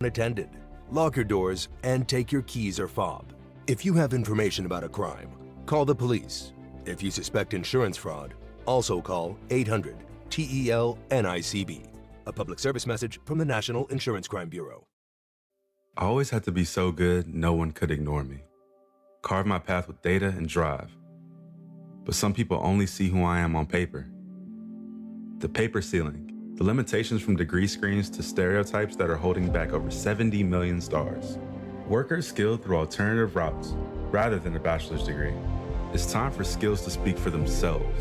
unattended. Lock your doors and take your keys or fob. If you have information about a crime, call the police. If you suspect insurance fraud, also call 800-TEL-NICB. A public service message from the National Insurance Crime Bureau. I always had to be so good, no one could ignore me. Carve my path with data and drive. But some people only see who I am on paper. The paper ceiling, the limitations from degree screens to stereotypes that are holding back over 70 million stars. Workers skilled through alternative routes, rather than a bachelor's degree. It's time for skills to speak for themselves.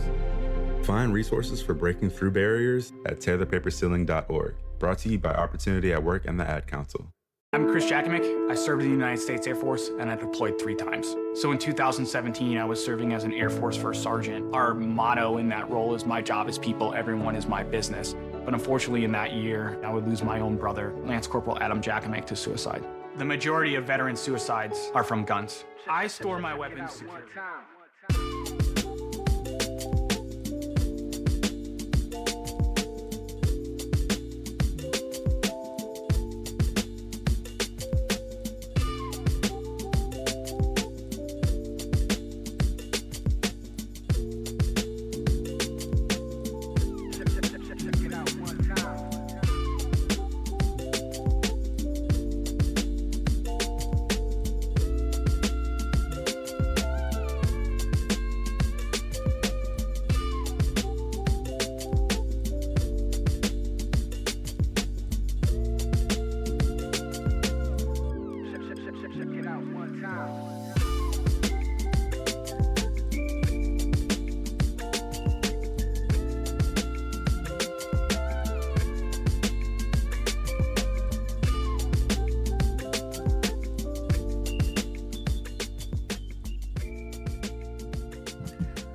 Find resources for breaking through barriers at tearthepaperceiling.org. Brought to you by Opportunity at Work and the Ad Council. I'm Chris Jackamick. I served in the United States Air Force and I deployed 3 times. So in 2017, I was serving as an Air Force First Sergeant. Our motto in that role is my job is people, everyone is my business. But unfortunately in that year, I would lose my own brother, Lance Corporal Adam Jackamick, to suicide. The majority of veteran suicides are from guns. I store my weapons securely.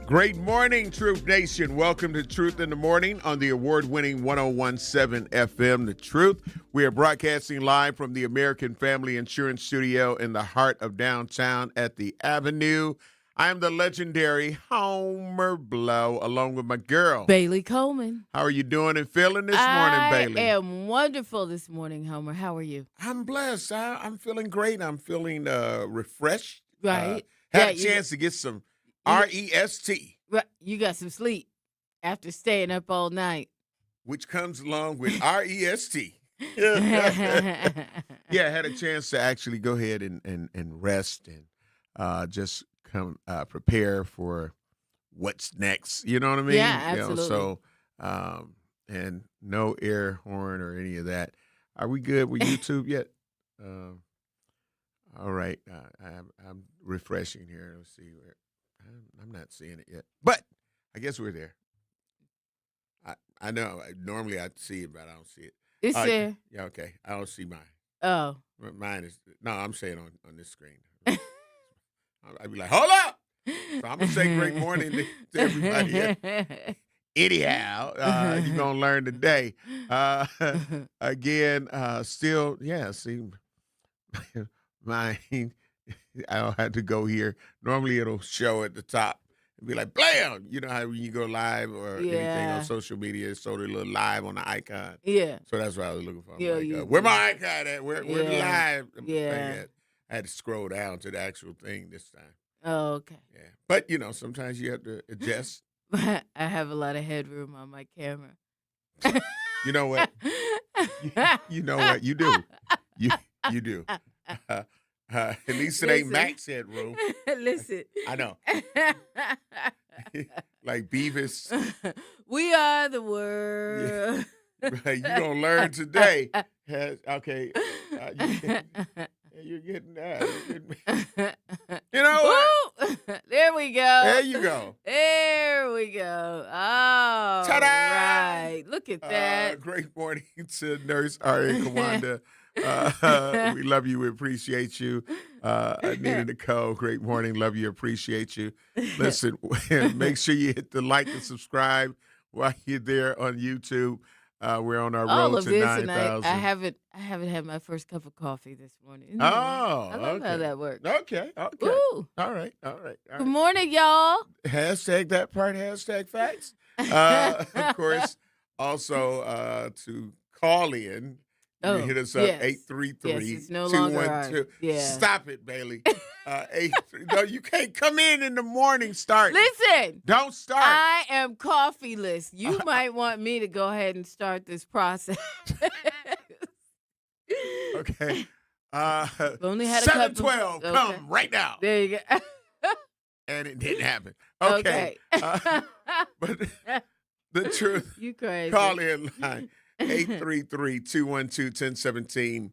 Great morning, Truth Nation. Welcome to Truth in the Morning on the award-winning 101.7 FM, The Truth. We are broadcasting live from the American Family Insurance Studio in the heart of downtown at the Avenue. I am the legendary Homer Blow, along with my girl, Bailey Coleman. How are you doing and feeling this morning, Bailey? I am wonderful this morning, Homer. How are you? I'm blessed. I'm feeling great. I'm feeling refreshed. Right. Had a chance to get some rest. Right. You got some sleep after staying up all night. Which comes along with rest. Yeah, I had a chance to actually go ahead and rest and just come prepare for what's next. You know what I mean? Yeah, absolutely. So, and no air horn or any of that. Are we good with YouTube yet? All right. I'm refreshing here. Let's see where. I'm not seeing it yet, but I guess we're there. I know. Normally I see it, but I don't see it. It's there. Yeah, okay. I don't see mine. Oh. Mine is, no, I'm saying on this screen. I'd be like, hold up. So I'm going to say great morning to everybody. Anyhow, you're going to learn today. Again, still, yeah, see, mine. I don't have to go here. Normally it'll show at the top and be like, blam! You know how when you go live or anything on social media, it's sort of a little live on the icon. Yeah. So that's what I was looking for. Yeah, Like, where my icon at? Where the live thing Yeah. at? I had to scroll down to the actual thing this time. Oh, okay. Yeah. But, sometimes you have to adjust. I have a lot of headroom on my camera. You know what? You know what? You do. You do. At least it ain't Max headroom. Listen. I know. Like Beavis. We are the world. Yeah. Right, you're going to learn today. Okay. You're getting that. You know what? There we go. There you go. There we go. Oh, Ta-da! right. Look at that. Great morning to Nurse Ari Kawanda. We love you. We appreciate you. Nina Nicole, great morning. Love you. Appreciate you. Listen, make sure you hit the like and subscribe while you're there on YouTube. We're on our All road of to this, 9,000. and I haven't had my first cup of coffee this morning. Oh, I love okay. how that works. Okay. Ooh. All right. Good morning, y'all. Hashtag that part, hashtag facts. Of course, also to call in You hit us up, yes. 833 Yes, it's no longer ours. Yeah. Stop it, Bailey. 83. No, you can't come in the morning start. Listen. Don't start. I am coffeeless. You might want me to go ahead and start this process. Okay. Only had a couple. 712, come right now. There you go. And it didn't happen. Okay. But the truth. You crazy. Call in line 833-212-1017.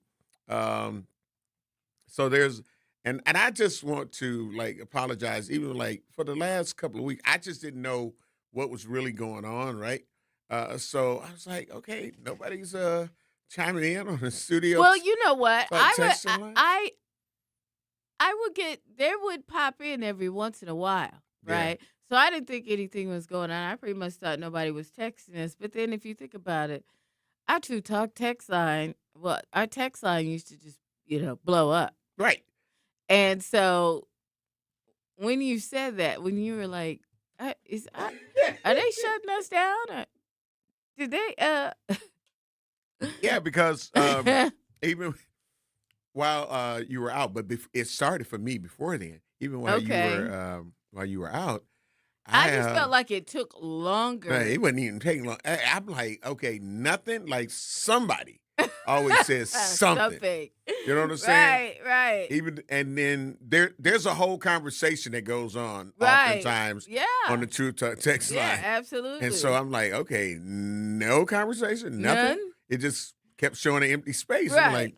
So there's and I just want to apologize, even for the last couple of weeks. I just didn't know what was really going on, right? So I was like, okay, nobody's chiming in on the studio. Well, you know what? I There would pop in every once in a while, right? Yeah. So I didn't think anything was going on. I pretty much thought nobody was texting us. But then if you think about it, our True Talk text line, our text line used to just, blow up. Right. And so when you said that, when you were like, are they shutting us down? Or did they? Yeah, because even while you were out, but it started for me before then. Even while you were out, I just felt like it took longer. It wasn't even taking long. I'm like, okay, nothing. Like somebody always says something. You know what I'm saying? Right. Even and then there's a whole conversation that goes on oftentimes on the True Talk text line. Yeah, absolutely. And so I'm like, okay, no conversation, nothing. None? It just kept showing an empty space. Right. I'm like,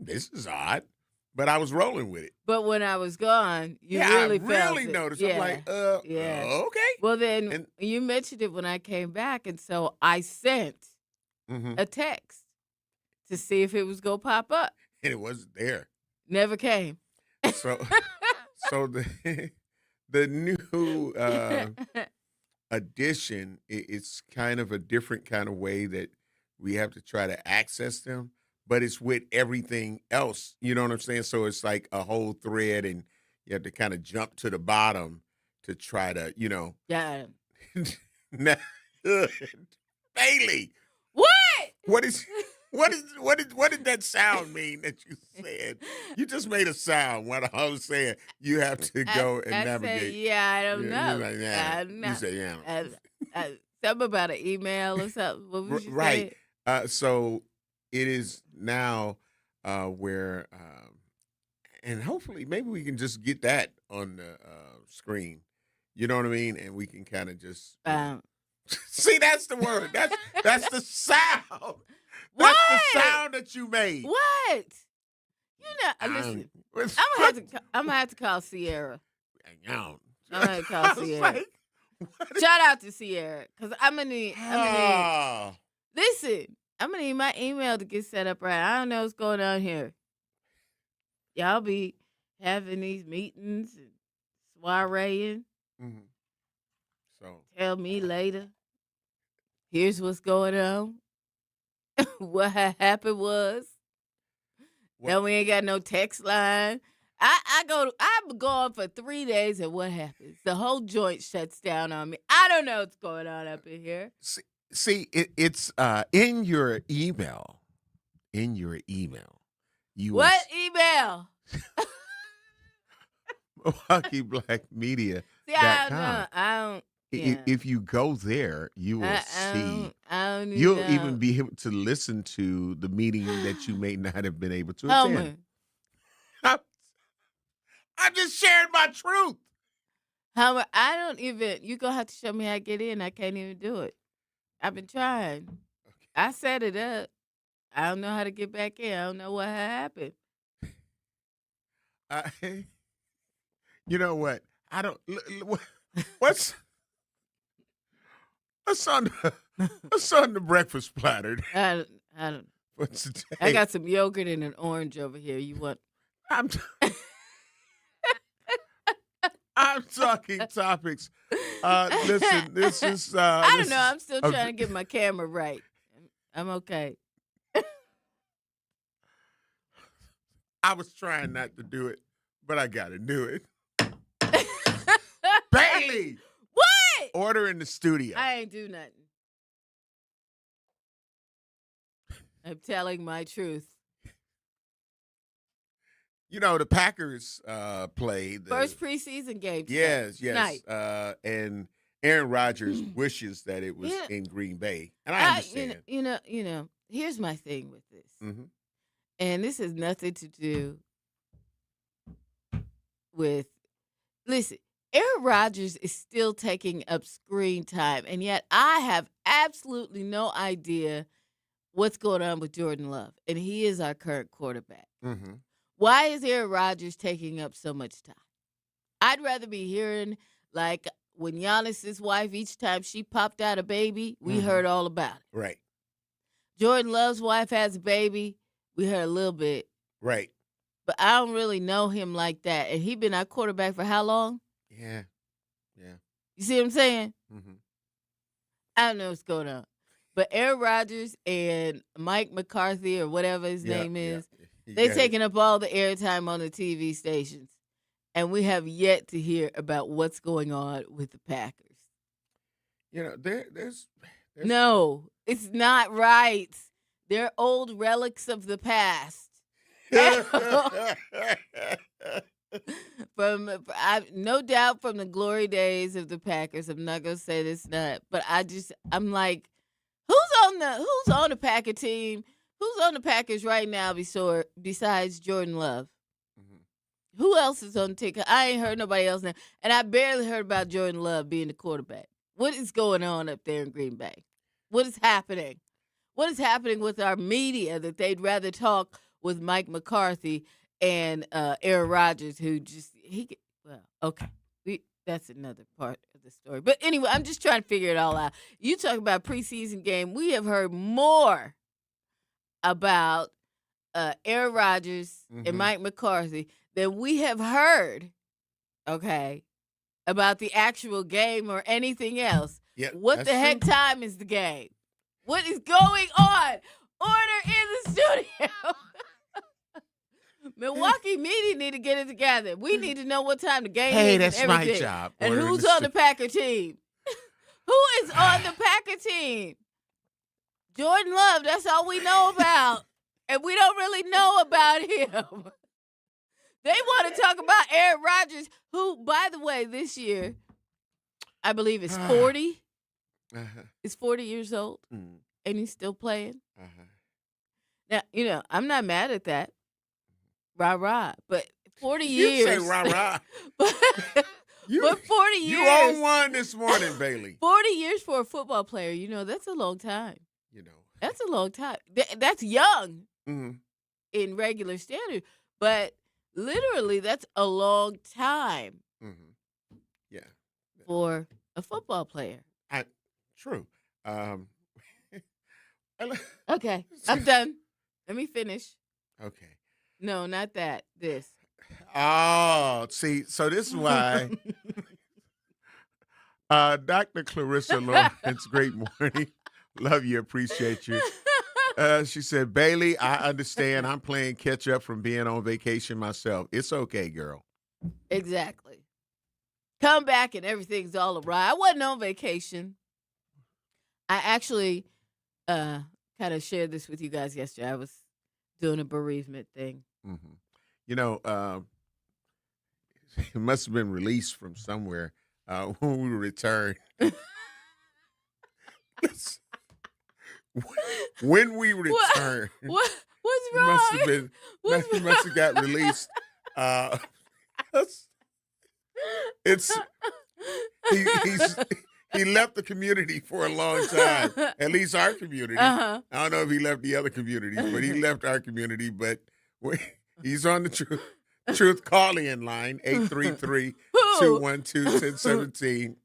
this is odd. But I was rolling with it. But when I was gone, you really felt it. I really noticed. Yeah. I'm like, okay. Well, then you mentioned it when I came back, and so I sent a text to see if it was going to pop up. And it wasn't there. Never came. So the new edition, it's kind of a different kind of way that we have to try to access them. But it's with everything else, you know what I'm saying? So it's like a whole thread, and you have to kind of jump to the bottom to try to, Yeah. Bailey. What? What did that sound mean that you said? You just made a sound when I was saying you have to go and navigate. I don't know. You're like, yeah. I don't know. You say, yeah. Something about an email or something. What was you right. So it is now where, and hopefully maybe we can just get that on the screen. You know what I mean? And we can kind of just see. That's the word. That's the sound. What? That's the sound that you made. What? Listen. I'm gonna have to call Sierra. I'm gonna call Sierra. Shout out to Sierra, because I'm gonna need. Listen. I'm going to need my email to get set up right. I don't know what's going on here. Y'all be having these meetings and soireeing. Mm-hmm. So tell me later. Here's what's going on. What happened was. Now we ain't got no text line. I'm gone for 3 days, and what happens? The whole joint shuts down on me. I don't know what's going on up in here. See, it's in your email. What email? Milwaukee Black Media. See, I don't. Yeah. If you go there, you will see. You'll even be able to listen to the meeting that you may not have been able to attend. I'm just sharing my truth. I don't even. You're going to have to show me how to get in. I can't even do it. I've been trying. Okay. I set it up. I don't know how to get back in. I don't know what happened. You know what? I don't. What's on the breakfast platter? I don't. What's today? I got some yogurt and an orange over here. You want? I'm talking topics. Listen, this is. I don't know. I'm still trying to get my camera right. I'm okay. I was trying not to do it, but I got to do it. Bailey! What? Order in the studio. I ain't do nothing. I'm telling my truth. You know, the Packers played. First preseason game today. Yes. Night. And Aaron Rodgers wishes that it was in Green Bay. And I understand. You know, here's my thing with this. Mm-hmm. And this has nothing to do with, listen, Aaron Rodgers is still taking up screen time, and yet I have absolutely no idea what's going on with Jordan Love, and he is our current quarterback. Mm-hmm. Why is Aaron Rodgers taking up so much time? I'd rather be hearing, like, when Giannis's wife, each time she popped out a baby, we heard all about it. Right. Jordan Love's wife has a baby, we heard a little bit. Right. But I don't really know him like that. And he been our quarterback for how long? Yeah. You see what I'm saying? Mm-hmm. I don't know what's going on. But Aaron Rodgers and Mike McCarthy or whatever his name is, they're taking up all the airtime on the TV stations. And we have yet to hear about what's going on with the Packers. You know, there's No, it's not right. They're old relics of the past. No doubt from the glory days of the Packers. I'm not gonna say this not, but I'm like, who's on the Packer team? Who's on the Packers right now besides Jordan Love? Mm-hmm. Who else is on the ticket? I ain't heard nobody else now, and I barely heard about Jordan Love being the quarterback. What is going on up there in Green Bay? What is happening? What is happening with our media that they'd rather talk with Mike McCarthy and Aaron Rodgers, who okay. That's another part of the story. But anyway, I'm just trying to figure it all out. You talk about preseason game. We have heard more about Aaron Rodgers and Mike McCarthy than we have heard, okay, about the actual game or anything else. Yeah, what the heck time is the game? What is going on? Order in the studio. Milwaukee media need to get it together. We need to know what time the game is. Hey, that's and my job. And who's on the Packer team? Who is on the Packer team? Jordan Love, that's all we know about. And we don't really know about him. They want to talk about Aaron Rodgers, who, by the way, this year, I believe is 40. Is 40 years old. And he's still playing. Now, I'm not mad at that. Rah-rah. But 40 years. You say rah-rah. but 40 years. You own one this morning, Bailey. 40 years for a football player, that's a long time. That's a long time. That's young in regular standard. But literally, that's a long time for a football player. True. Okay, I'm done. Let me finish. Okay. No, not that. This. Oh, see, so this is why Dr. Clarissa Lawrence, great morning. Love you, appreciate you. She said, Bailey, I understand. I'm playing catch up from being on vacation myself. It's okay, girl. Exactly. Come back and everything's all right. I wasn't on vacation. I actually kind of shared this with you guys yesterday. I was doing a bereavement thing. Mm-hmm. It must have been released from somewhere when we returned. When we returned, what's wrong? Must have got released. He left the community for a long time. At least our community. I don't know if he left the other communities, but he left our community. But he's on the truth call-in line 833-212-1017.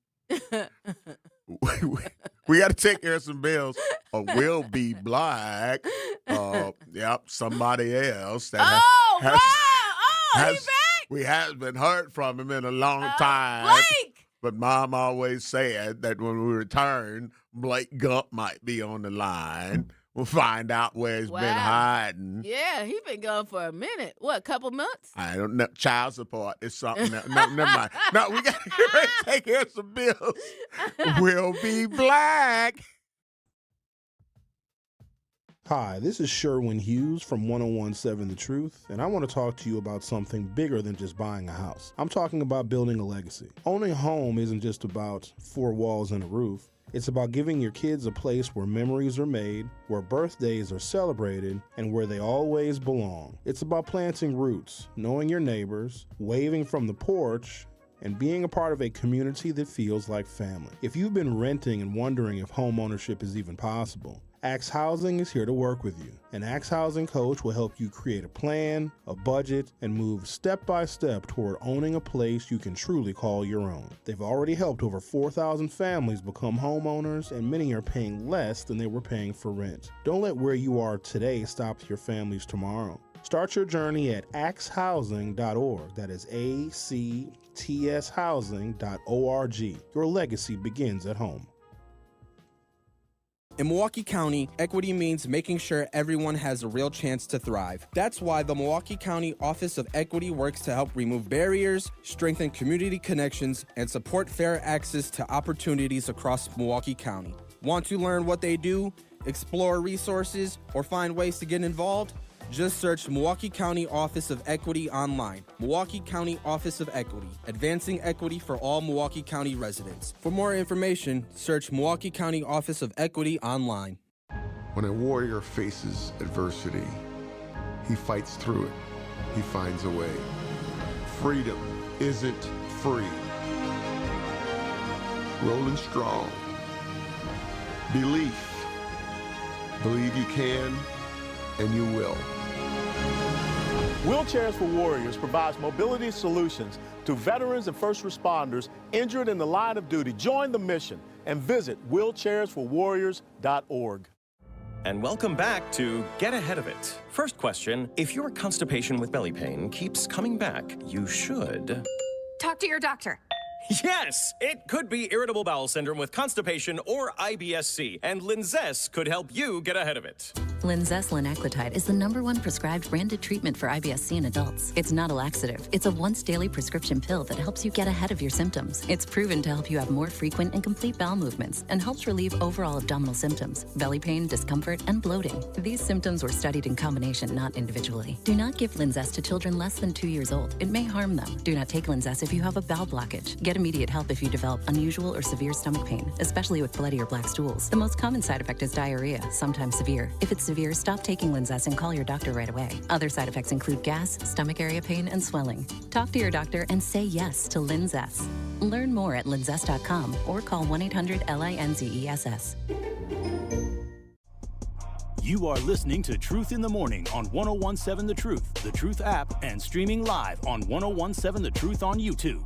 We got to take care of some bills, or we'll be black. Yep, somebody else that he's back. We haven't been heard from him in a long time. Blake. But Mom always said that when we return, Blake Gump might be on the line. We'll find out where he's been hiding. Yeah, he's been gone for a minute. What, a couple months? I don't know. Child support is something. No, never mind. No, we got to get ready to take care of some bills. We'll be black. Hi, this is Sherwin Hughes from 1017 The Truth, and I want to talk to you about something bigger than just buying a house. I'm talking about building a legacy. Owning a home isn't just about 4 walls and a roof. It's about giving your kids a place where memories are made, where birthdays are celebrated, and where they always belong. It's about planting roots, knowing your neighbors, waving from the porch, and being a part of a community that feels like family. If you've been renting and wondering if home ownership is even possible, Axe Housing is here to work with you. An Axe Housing coach will help you create a plan, a budget, and move step by step toward owning a place you can truly call your own. They've already helped over 4,000 families become homeowners, and many are paying less than they were paying for rent. Don't let where you are today stop your families tomorrow. Start your journey at axehousing.org. That is ACTShousing.org. Your legacy begins at home. In Milwaukee County, equity means making sure everyone has a real chance to thrive. That's why the Milwaukee County Office of Equity works to help remove barriers, strengthen community connections, and support fair access to opportunities across Milwaukee County. Want to learn what they do, explore resources, or find ways to get involved? Just search Milwaukee County Office of Equity online. Milwaukee County Office of Equity, advancing equity for all Milwaukee County residents. For more information, search Milwaukee County Office of Equity online. When a warrior faces adversity, he fights through it. He finds a way. Freedom isn't free. Rolling strong. Belief. Believe you can, and you will. Wheelchairs for Warriors provides mobility solutions to veterans and first responders injured in the line of duty. Join the mission and visit wheelchairsforwarriors.org. And welcome back to Get Ahead of It. First question, if your constipation with belly pain keeps coming back, you should... talk to your doctor. Yes, it could be irritable bowel syndrome with constipation or IBS-C, and Linzess could help you get ahead of it. Linzess linaclotide is the #1 prescribed branded treatment for IBS-C in adults. It's not a laxative. It's a once-daily prescription pill that helps you get ahead of your symptoms. It's proven to help you have more frequent and complete bowel movements and helps relieve overall abdominal symptoms, belly pain, discomfort, and bloating. These symptoms were studied in combination, not individually. Do not give Linzess to children less than 2 years old. It may harm them. Do not take Linzess if you have a bowel blockage. Get immediate help if you develop unusual or severe stomach pain, especially with bloody or black stools. The most common side effect is diarrhea, sometimes severe. If it's severe, stop taking Linzess and call your doctor right away. Other side effects include gas, stomach area pain, and swelling. Talk to your doctor and say yes to Linzess. Learn more at linzess.com or call 1-800-LINZESS. You are listening to Truth in the Morning on 1017 The Truth, The Truth app, and streaming live on 1017 The Truth on YouTube.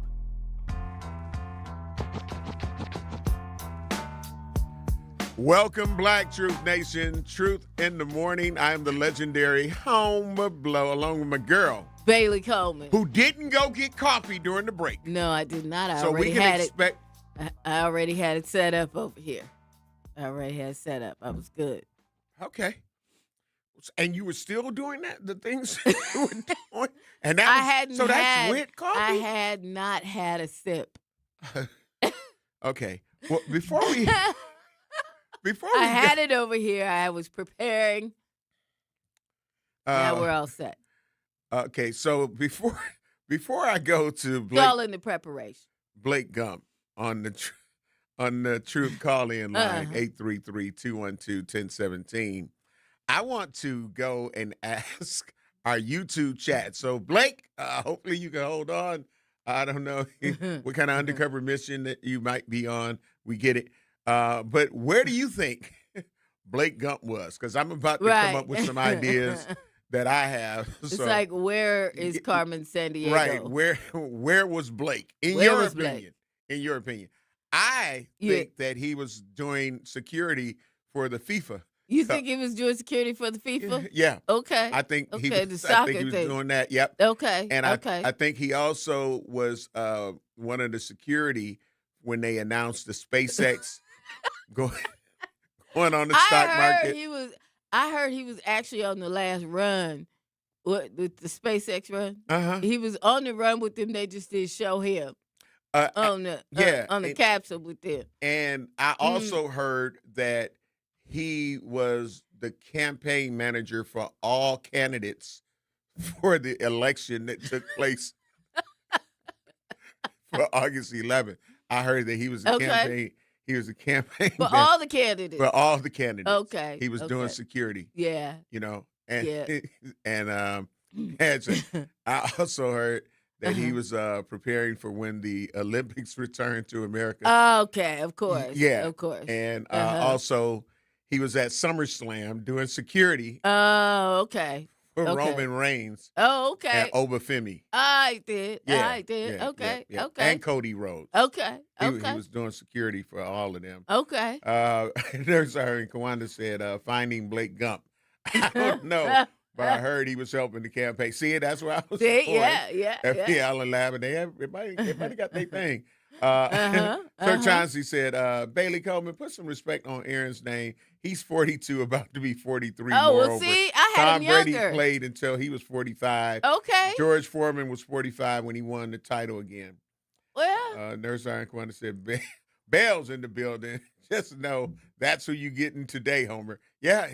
Welcome, Black Truth Nation. Truth in the Morning. I am the legendary Homer Blow, along with my girl, Bailey Coleman, who didn't go get coffee during the break. No, I did not. I so already we can had expect. I already had it set up over here. I already had it set up. I was good. Okay. And you were still doing that? The things you were doing? And that that's with coffee? I had not had a sip. Okay. Well, before we I had it over here. I was preparing. Now we're all set. Okay, so before I go to Blake, all in the preparation. Blake Gump on the Truth call-in line 833-212-1017. I want to go and ask our YouTube chat. So Blake, hopefully you can hold on. I don't know what kind of undercover mission that you might be on. We get it. But where do you think Blake Gump was? Because I'm about to come up with some ideas that I have. It's like, where is Carmen Sandiego? Right. Where was Blake? In your opinion. I think that he was doing security for the FIFA. You think he was doing security for the FIFA? Yeah. Okay. I think he was thing. doing that. Yep. Okay. And okay. I think he also was one of the security when they announced the SpaceX going on the stock market. I heard he was actually on the last run with the SpaceX run. Uh-huh. He was on the run with them. They just didn't show him on the capsule with them. And I also heard that he was the campaign manager for all candidates for the election that took place for August 11th. I heard that he was a campaign. He was a campaign for all the candidates. For all the candidates. Okay. He was doing security. Yeah. You know, and Yeah. and I also heard that he was preparing for when the Olympics returned to America. Okay, of course. Yeah, of course. And also, he was at SummerSlam doing security. Oh, okay. For Roman Reigns. Oh, okay. And Obafemi. I did. Yeah, I did. yeah, okay. yeah. Okay. And Cody Rhodes. Okay. He Okay. was doing security for all of them. Okay. Nurse Irene Kawanda said, finding Blake Gump. I don't know, but I heard he was helping the campaign. See, that's where I was going. Yeah. FPL and Lab, and everybody got their thing. Sir Chauncey said, Bailey Coleman, put some respect on Aaron's name. He's 42, about to be 43. Oh, moreover. well, see, I had Tom him younger. Brady played until he was 45. Okay. George Foreman was 45 when he won the title again. Well. Nurse Iron Quanta said, Bell's in the building. Just know that's who you getting today, Homer. Yeah.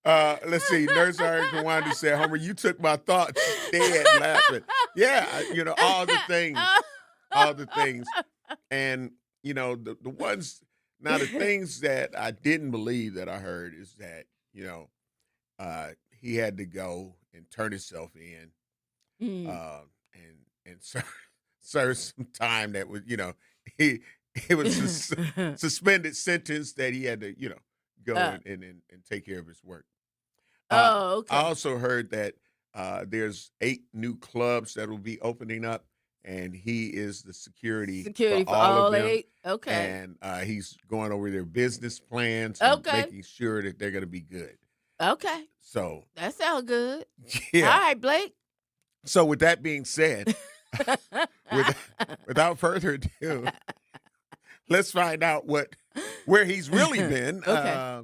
Let's see. Nurse Iron Kawanda said, Homer, you took my thoughts. Dead laughing. Yeah, all the things. And, the ones, now the things that I didn't believe that I heard is that, he had to go and turn himself in and serve some time that was, it was a suspended sentence that he had to, go and take care of his work. Okay. I also heard that there's 8 new clubs that will be opening up, and he is the security for all of them. 8. Okay. And he's going over their business plans and making sure that they're going to be good. Okay. So that sounds good. Yeah. All right, Blake. So with that being said, without further ado, let's find out where he's really been. Okay.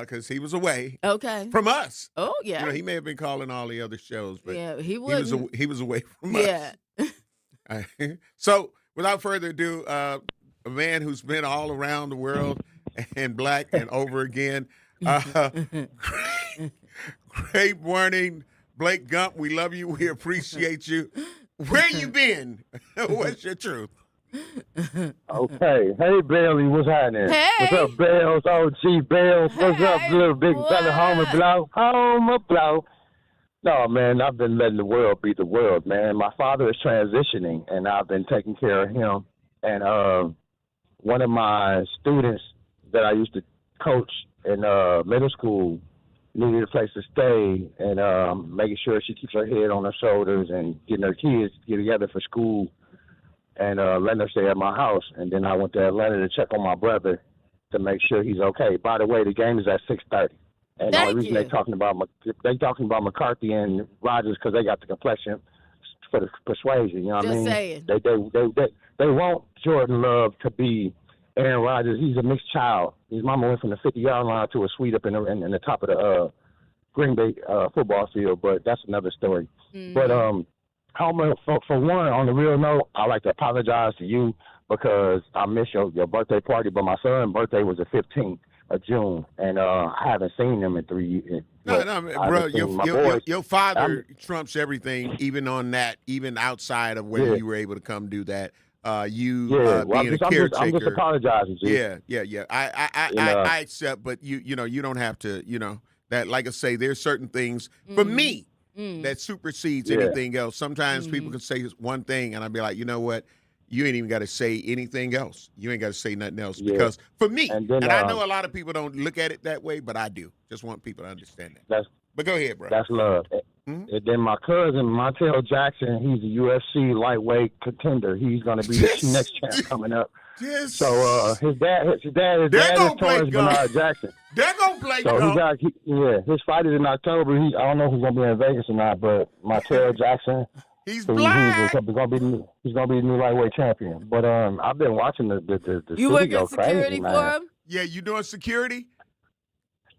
Because he was away. Okay. From us. Oh yeah. He may have been calling all the other shows, but he was away from us. Yeah. So without further ado, a man who's been all around the world and black and over again. Great morning, Blake Gump. We love you. We appreciate you. Where you been? What's your truth? Okay. Hey, Bailey, what's happening? Hey. What's up, Bells? OG Bells. What's up, little big brother, Homer Blow? Homer Blow. No, man, I've been letting the world be the world, man. My father is transitioning, and I've been taking care of him. And one of my students that I used to coach in middle school needed a place to stay, and making sure she keeps her head on her shoulders and getting her kids together for school, and letting her stay at my house. And then I went to Atlanta to check on my brother to make sure he's okay. By the way, the game is at 6:30. And the reason they talking about McCarthy and Rodgers because they got the complexion for the persuasion. You know what I mean? Saying. They want Jordan Love to be Aaron Rodgers. He's a mixed child. His mama went from the 50-yard line to a suite up in the top of the Green Bay football field, but that's another story. Mm-hmm. But Homer, for one, on the real note, I like to apologize to you because I missed your birthday party, but my son's birthday was the 15th of June, and I haven't seen him in 3 years. No, bro, your father trumps everything, even on that, even outside of whether you were able to come do that. Being a caretaker. I'm just apologizing, G. Yeah. I accept, but you don't have to, that, like I say, there's certain things for me that supersedes anything else. Sometimes people can say one thing, and I'd be like, you know what? You ain't even got to say anything else. You ain't got to say nothing else because for me, and I know a lot of people don't look at it that way, but I do. Just want people to understand that. But go ahead, bro. That's love. Mm-hmm. And then my cousin, Montel Jackson, he's a UFC lightweight contender. He's going to be the next champ coming up. Yes. So his dad is Torrance Bernard Jackson. They're going to play his fight is in October. I don't know if he's going to be in Vegas or not, but Montel Jackson. He's black. He's gonna be the new lightweight champion. But I've been watching the You working security crazy, for him? Yeah, you doing security?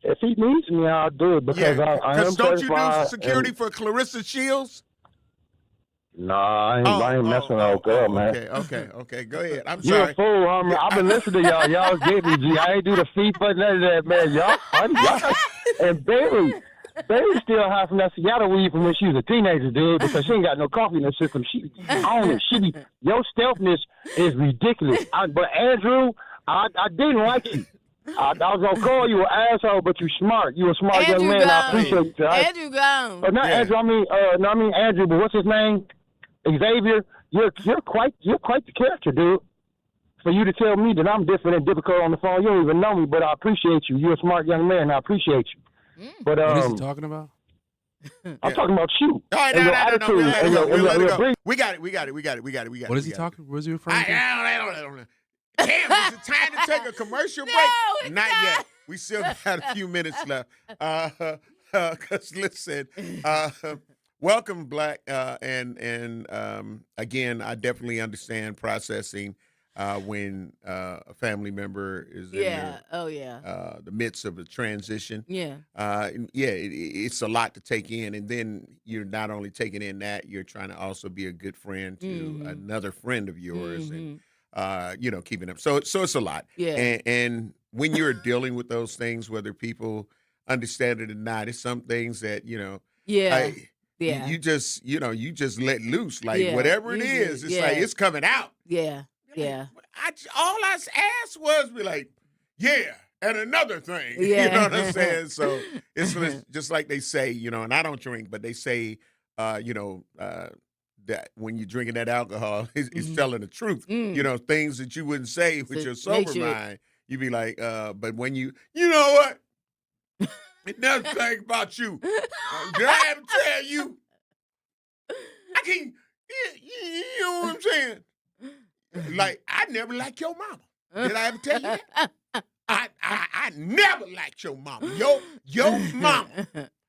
If he needs me, I'll do it because I am don't certified. You do security for Clarissa Shields? Nah, I ain't messing with old girl, man. Okay. Go ahead. I'm You're sorry. a fool, homie. I've been listening to y'all. Y'all get me, G. I ain't do the feet, but none of that, man. Y'all. And Bailey still high from that Seattle weed from when she was a teenager, dude, because she ain't got no coffee in her system. She on it. Your stealthness is ridiculous. But Andrew, I didn't like you. I was gonna call you an asshole, but you smart. You a smart young man. Gone. I appreciate you. Andrew gone. Not Andrew. I mean Andrew. But what's his name? Xavier. You're quite the character, dude. For you to tell me that I'm different and difficult on the phone, you don't even know me, but I appreciate you. You're a smart young man, and I appreciate you. But what is he talking about? I'm talking about you. All right, and your no, attitude. We got it. What is he talking? What is he referring to? I don't know. Damn, is it time to take a commercial break? It's Not yet. We still got a few minutes left. Because listen, welcome, Black, and again, I definitely understand processing when a family member is in the midst of a transition. It's a lot to take in, and then you're not only taking in that, you're trying to also be a good friend to another friend of yours, and keeping up. So it's a lot. And when you're dealing with those things, whether people understand it or not, it's some things that you just let loose, like whatever it is. It's like it's coming out. All I asked was be like, and another thing. You know what I'm saying? So it's just like they say, and I don't drink, but they say, that when you're drinking that alcohol, it's telling the truth. Things that you wouldn't say with your sober mind. You'd be like, but when you know what? Another thing about you. Did I ever tell you? I can't, you know what I'm saying? Like, I never liked your mama. Did I ever tell you that? I never liked your mama. Your mama.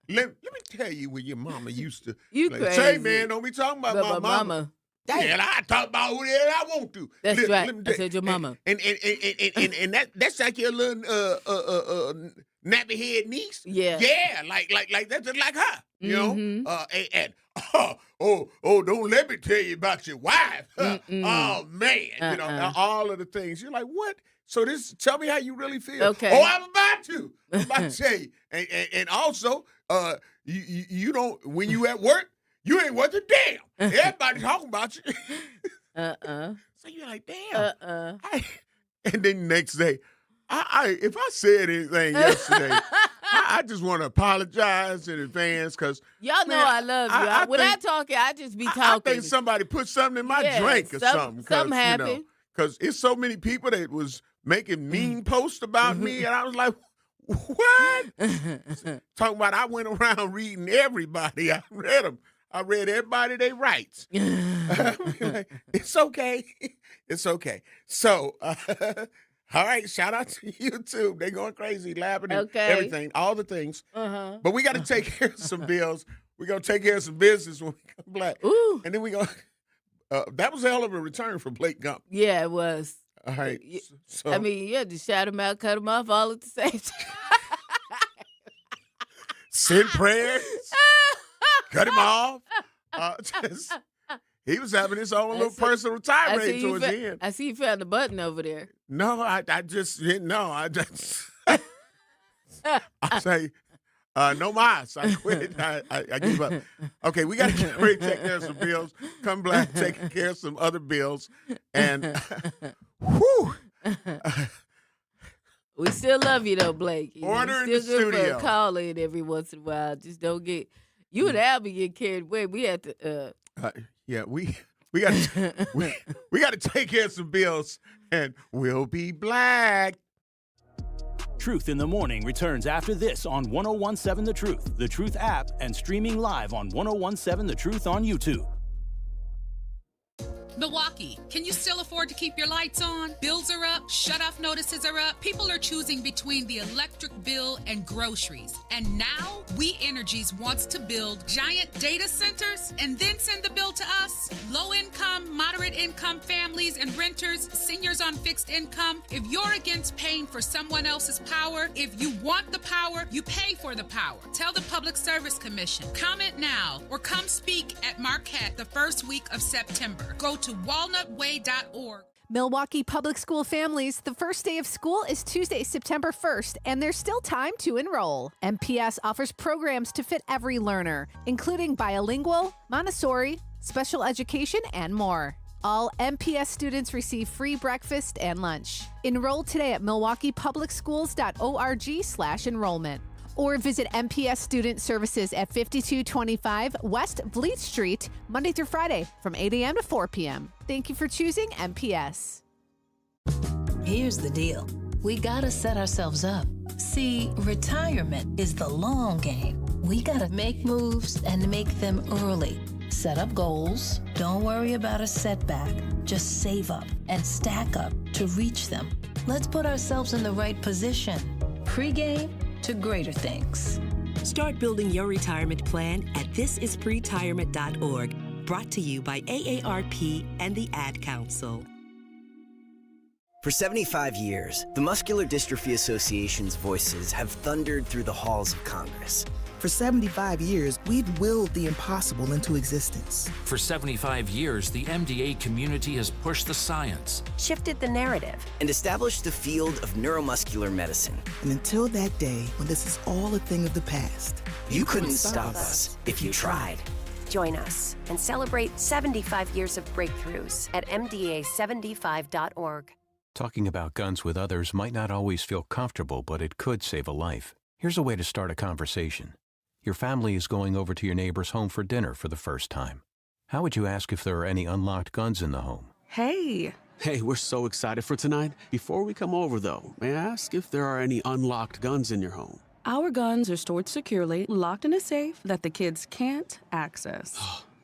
Let me tell you when your mama used to. You like, crazy. Say, man, don't be talking about my mama. Damn, I talk about who the hell I want to. That's right. I said your mama. And that's like your little nappy head niece. Yeah, like that's just like her. You know. Don't let me tell you about your wife. Oh man, all of the things. You're like, what? So tell me how you really feel. Okay. Oh, I'm about to tell you. And also, you don't, when you at work, you ain't worth a damn. Everybody talking about you. So you're like, damn. And then next day, if I said anything yesterday, I just want to apologize in advance because y'all know I love you. When I talk, I just be talking. I think somebody put something in my drink or something. Something happened. Because it's so many people that was making mean posts about me, and I was like, what? Talking about I went around reading everybody. I read them. I read everybody they rights. It's okay. It's okay. So, all right, shout out to YouTube. They going crazy, laughing and everything, all the things. But we got to take care of some bills. We're going to take care of some business when we come back. Ooh. And then we go. That was a hell of a return for Blake Gump. Yeah, it was. All right. So, I mean, you had to shout him out, cut him off all at the same time. Send prayers. Cut him off. He was having his own little personal tirade towards the end. I see you found the button over there. No, I just didn't know. I say, no mas. I quit. I give up. Okay, we got to get ready to take care of some bills. Come back, taking care of some other bills. And, whew. We still love you, though, Blake. Order in the still good studio. for a call in every once in a while. Just don't get, you and Albie get carried away. We have to, we got to take care of some bills, and we'll be black. Truth in the Morning returns after this on 101.7 The Truth app, and streaming live on 101.7 The Truth on YouTube. Milwaukee, can you still afford to keep your lights on? Bills are up, shut-off notices are up. People are choosing between the electric bill and groceries. And now, We Energies wants to build giant data centers and then send the bill to us. Low-income, moderate-income families and renters, seniors on fixed income. If you're against paying for someone else's power, if you want the power, you pay for the power. Tell the Public Service Commission. Comment now or come speak at Marquette the first week of September. Go to walnutway.org. Milwaukee Public School families, the first day of school is Tuesday, September 1st, and there's still time to enroll. MPS offers programs to fit every learner, including bilingual, Montessori, special education, and more. All MPS students receive free breakfast and lunch. Enroll today at milwaukeepublicsschools.org/enrollment. Or visit MPS Student Services at 5225 West Vliet Street, Monday through Friday from 8 a.m. to 4 p.m. Thank you for choosing MPS. Here's the deal. We gotta set ourselves up. See, retirement is the long game. We gotta make moves and make them early. Set up goals. Don't worry about a setback. Just save up and stack up to reach them. Let's put ourselves in the right position. Pre-game to greater things. Start building your retirement plan at thisispretirement.org. Brought to you by AARP and the Ad Council. For 75 years, the Muscular Dystrophy Association's voices have thundered through the halls of Congress. For 75 years, we've willed the impossible into existence. For 75 years, the MDA community has pushed the science, shifted the narrative, and established the field of neuromuscular medicine. And until that day, when this is all a thing of the past, you couldn't stop us if you tried. Join us and celebrate 75 years of breakthroughs at MDA75.org. Talking about guns with others might not always feel comfortable, but it could save a life. Here's a way to start a conversation. Your family is going over to your neighbor's home for dinner for the first time. How would you ask if there are any unlocked guns in the home? Hey, we're so excited for tonight. Before we come over, though, may I ask if there are any unlocked guns in your home? Our guns are stored securely, locked in a safe that the kids can't access.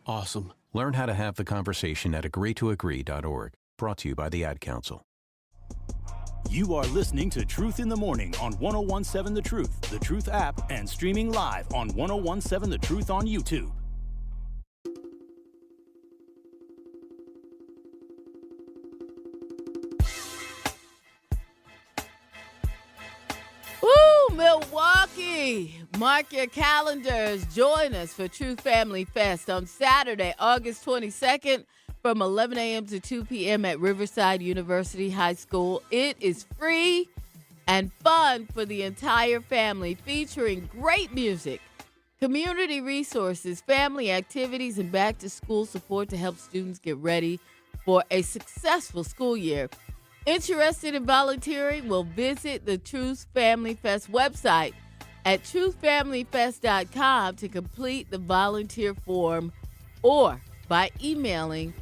Awesome. Learn how to have the conversation at agreetoagree.org. Brought to you by the Ad Council. You are listening to Truth in the Morning on 1017 The Truth app, and streaming live on 1017 The Truth on YouTube. Woo, Milwaukee! Mark your calendars. Join us for Truth Family Fest on Saturday, August 22nd. From 11 a.m. to 2 p.m. at Riverside University High School. It is free and fun for the entire family, featuring great music, community resources, family activities, and back-to-school support to help students get ready for a successful school year. Interested in volunteering? Will visit the Truth Family Fest website at truthfamilyfest.com to complete the volunteer form, or by emailing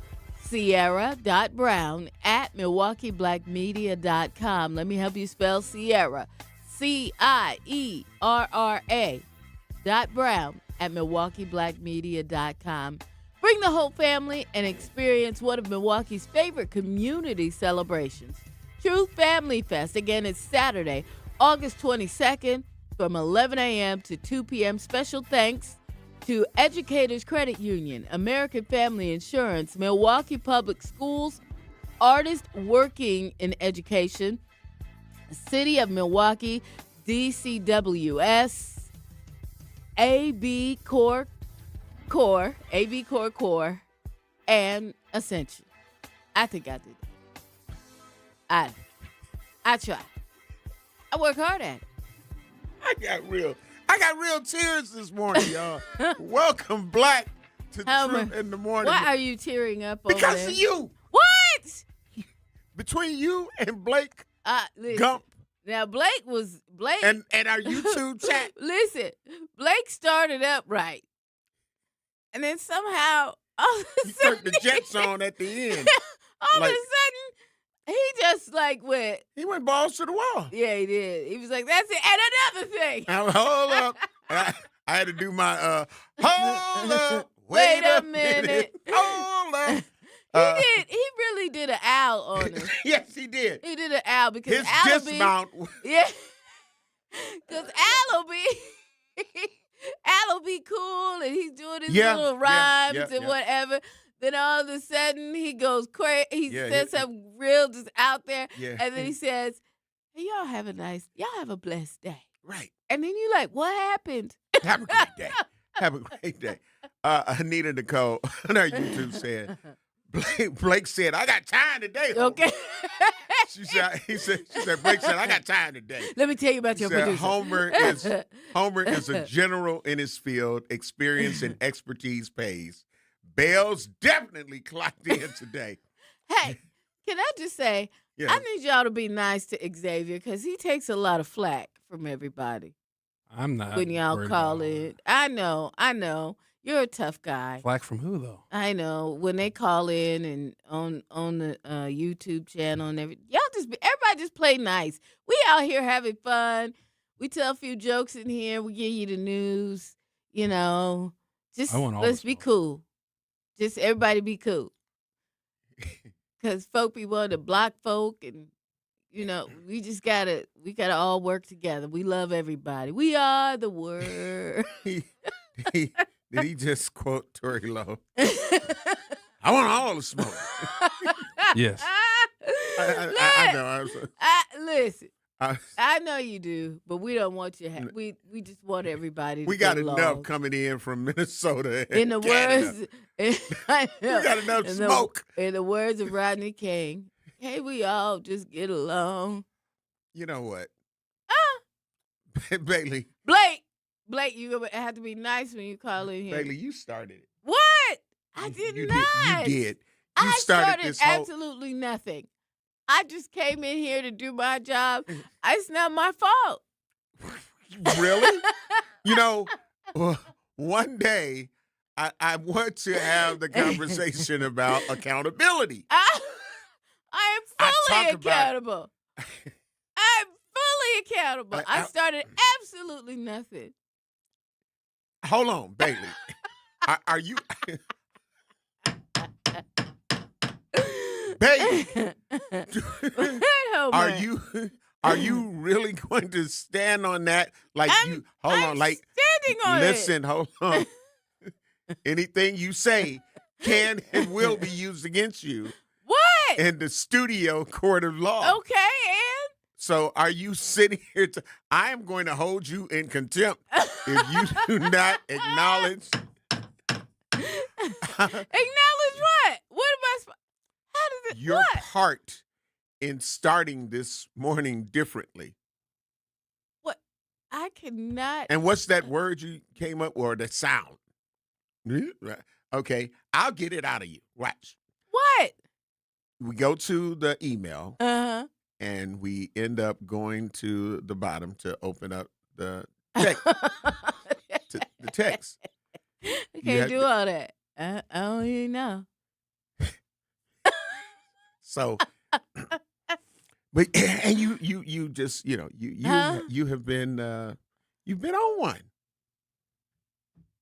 Sierra.Brown@MilwaukeeBlackMedia.com. Let me help you spell Sierra. Sierra.Brown@MilwaukeeBlackMedia.com. Bring the whole family and experience one of Milwaukee's favorite community celebrations. Truth Family Fest. Again, it's Saturday, August 22nd from 11 a.m. to 2 p.m. Special thanks to Educators Credit Union, American Family Insurance, Milwaukee Public Schools, Artists Working in Education, City of Milwaukee, DCWS, AB Core, and Ascension. I think I did that. I try. I work hard at it. I got real tears this morning, y'all. Welcome, Black, to Truth in the Morning. Why are you tearing up over Because there? of you. What? Between you and Blake Gump. Now, Blake. And our YouTube chat. Listen, Blake started up right. And then somehow, all of a sudden. He turned the jets on at the end. All of a sudden, he just went. He went balls to the wall. Yeah, he did. He was like, that's it. And another thing. Now, hold up. I had to do my, hold up. Wait a minute. Hold up. He really did an owl on us. Yes, he did. He did an owl because His Al dismount. Yeah. Because Al will be cool and he's doing his little rhymes and whatever. Then all of a sudden he goes crazy. He says something real just out there. Yeah. And then he says, hey, y'all have a blessed day. Right. And then you're like, what happened? Have a great day. Have a great day. Anita Nicole on our YouTube said, Blake said, I got time today. Okay. She said, Blake said, I got time today. Let me tell you about your producer. Homer is a general in his field. Experience and expertise pays. Bell's definitely clocked in today. Hey, can I just say, I need y'all to be nice to Xavier because he takes a lot of flack from everybody. I'm not. When y'all call in. I know. You're a tough guy. Flack from who, though? I know. When they call in and on the YouTube channel and everything, everybody just play nice. We out here having fun. We tell a few jokes in here. We give you the news. You know, just let's be cool. Just everybody be cool. Because folk be wanting to block folk and, you know, we gotta all work together. We love everybody. We are the word. Did he just quote Tory Lowe? I want all the smoke. Yes. I know. Listen. I know you do, but we don't want you. We just want everybody. We got enough coming in from Minnesota. In the words, we got enough smoke. In the words of Rodney King, hey, we all just get along. You know what? Bailey. Blake, you have to be nice when you call in here. Bailey, you started it. What? I did not. You did. I started absolutely nothing. I just came in here to do my job. It's not my fault. Really? You know, one day I want to have the conversation about accountability. I am fully accountable. I'm fully accountable. I started absolutely nothing. Hold on, Bailey. Are you... Baby, are you really going to stand on that? Like I'm standing on listen, hold on. Anything you say can and will be used against you. What? In the studio court of law. Okay, and? So are you sitting here I am going to hold you in contempt if you do not acknowledge. Acknowledge what? What am I supposed? How does it? Your part in starting this morning differently. What? I cannot. And what's that word you came up with, or the sound? Okay, I'll get it out of you. Watch. What? We go to the email, and we end up going to the bottom to open up the text. The text. I can't do all that. I don't even know. So, but and you just you have been you've been on one.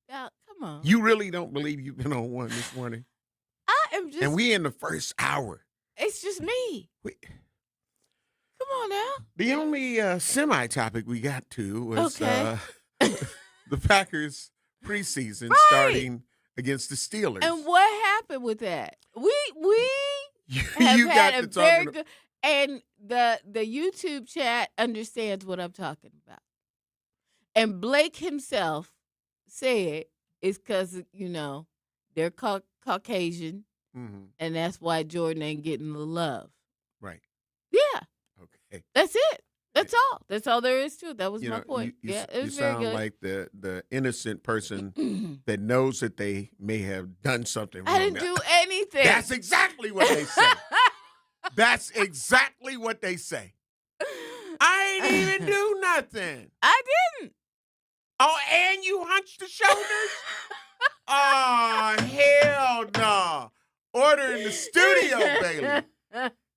Come on. You really don't believe you've been on one this morning? I am just. And we in the first hour. It's just me. Come on now. The only semi-topic we got to was the Packers preseason starting against the Steelers. And what happened with that? We have you had got a very good, and the YouTube chat understands what I'm talking about. And Blake himself said it's because, they're Caucasian, and that's why Jordan ain't getting the love. Right. Yeah. Okay. That's it. That's all. That's all there is to it. That was my point. It was you very sound good. like the innocent person that knows that they may have done something wrong. I didn't do anything. That's exactly what they say. That's exactly what they say. I ain't even do nothing. I didn't. Oh, and you hunched the shoulders? Oh, hell no. Order in the studio, Bailey.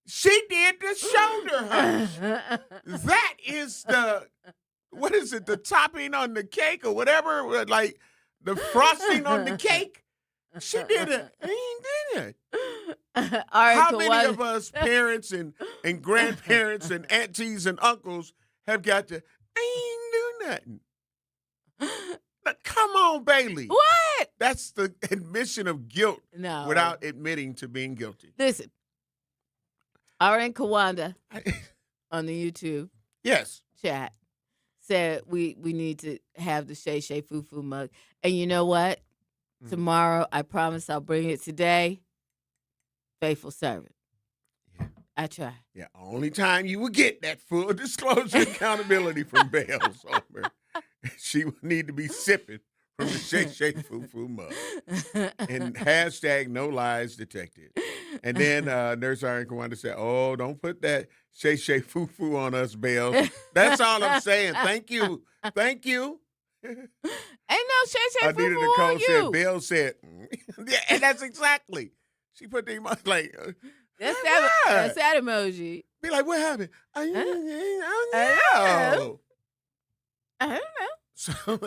She did the shoulder hunch. That is what is it, the topping on the cake or whatever, like the frosting on the cake? She did it. He did it. How many of us parents and grandparents and aunties and uncles have got to, I ain't do nothing. But come on, Bailey. What? That's the admission of guilt without admitting to being guilty. Listen, R.N. Kawanda on the YouTube chat said we need to have the Shay Shay Foo Foo mug. And you know what? Tomorrow, I promise I'll bring it today. Faithful servant. Yeah. I try. Yeah, only time you would get that full disclosure accountability from Belle Sommer. She would need to be sipping from the Shay Shay Foo Foo mug. And hashtag no lies detected. And then Nurse Iron Kawanda said, oh, don't put that Shay Shay Foo Foo on us, Belle. That's all I'm saying. Thank you. Thank you. Ain't no Shay Shay Foo Anita Foo Nicole on you. said, Belle said, yeah, and that's exactly. She put the emoji like, that's that emoji. Be like, what happened? I don't know. So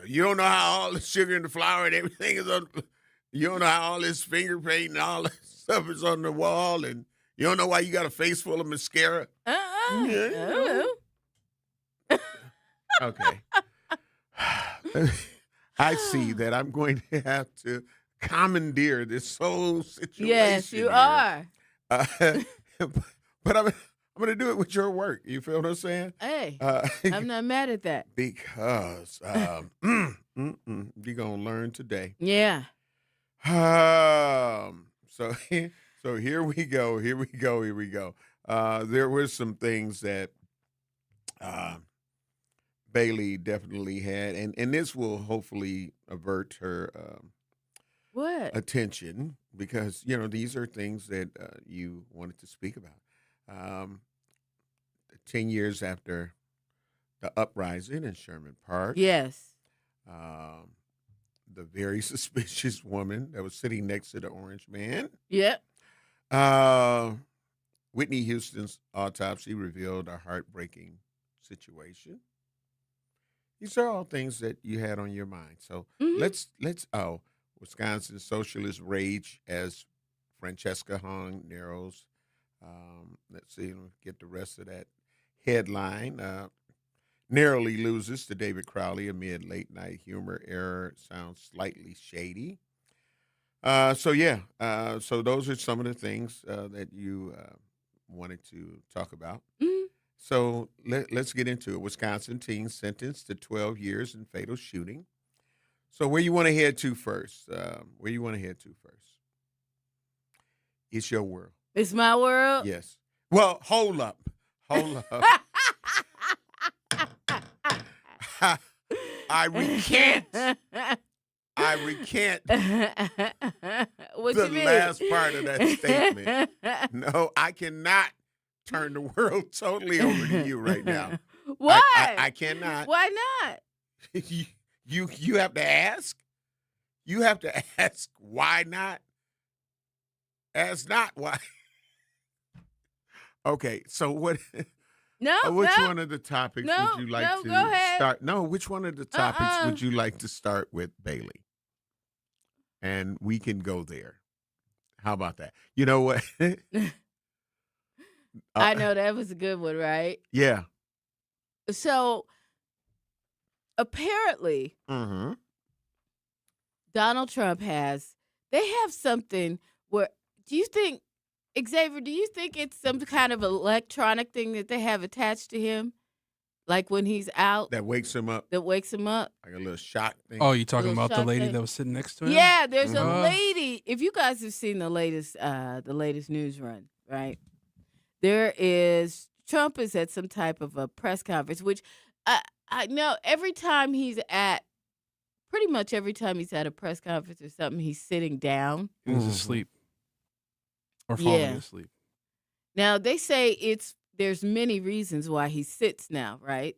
you don't know how all the sugar and the flour and everything is on. You don't know how all this finger paint and all that stuff is on the wall, and you don't know why you got a face full of mascara. Okay. I see that I'm going to have to commandeer this whole situation. Yes, you here. are. But I'm going to do it with your work. You feel what I'm saying? Hey, I'm not mad at that. Because you're going to learn today. Yeah. So here we go. There were some things that Bailey definitely had, and this will hopefully avert her attention, because these are things that you wanted to speak about. 10 years after the uprising in Sherman Park, yes, the very suspicious woman that was sitting next to the orange man, yep. Whitney Houston's autopsy revealed a heartbreaking situation. These are all things that you had on your mind. So let's Wisconsin socialist rage as Francesca Hung narrows. Let's see, get the rest of that headline. Narrowly loses to David Crowley amid late night humor error. Sounds slightly shady. So those are some of the things that you wanted to talk about. So let's get into it. Wisconsin teen sentenced to 12 years in fatal shooting. So where you want to head to first? It's your world. It's my world? Yes. Well, hold up. I recant What the you mean? last part of that statement. No, I cannot turn the world totally over to you right now. Why? I cannot. Why not? You have to ask. You have to ask why not. Ask not why. Okay, so what? Which one of the topics would you like to go ahead. start? No, which one of the topics would you like to start with, Bailey? And we can go there. How about that? You know what? I know that was a good one, right? Yeah. So apparently, Donald Trump they have something where, Xavier, do you think it's some kind of electronic thing that they have attached to him? Like when he's out? That wakes him up. Like a little shock thing. Oh, you talking about the lady that was sitting next to him? Yeah, there's a lady. If you guys have seen the latest news run, right? Trump is at some type of a press conference, which I know pretty much every time he's at a press conference or something, he's sitting down. He's asleep. Or falling asleep. Now, they say there's many reasons why he sits now, right?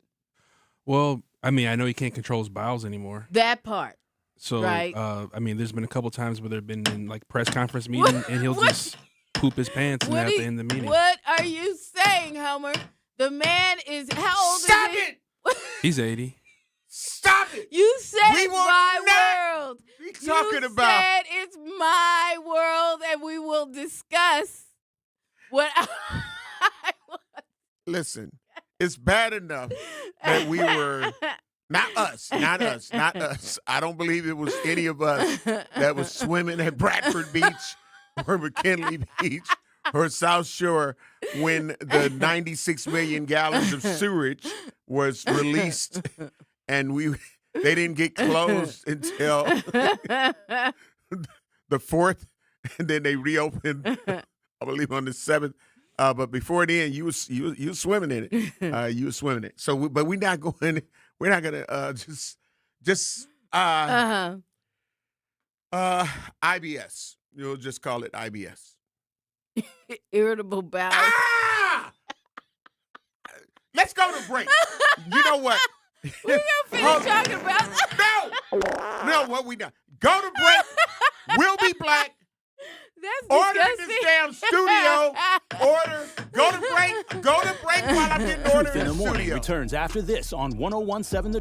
Well, I mean, I know he can't control his bowels anymore. That part. So, right. There's been a couple times where they've been in like press conference meeting and he'll just poop his pants and have to end the meeting. What are you saying, Homer? The man is, how old Stop is he? it! He's 80. Stop it! You said We it's will my not world. be talking about. You said it's my world, and we will discuss what I want. Listen, it's bad enough that we were, not us. I don't believe it was any of us that was swimming at Bradford Beach or McKinley Beach or South Shore when the 96 million gallons of sewage was released, and they didn't get closed until the 4th, and then they reopened, I believe, on the 7th. But before then, you was swimming in it. You were swimming it. So, but we're not going. We're not gonna just IBS. You'll just call it IBS. Irritable bowel. Let's go to break. You know what? We're gonna finish talking about. No, what we done? Go to break. We'll be black. That's order disgusting. in this damn studio. Order. Go to break while I'm getting order Truth in in the the Morning studio. returns after this on 101.7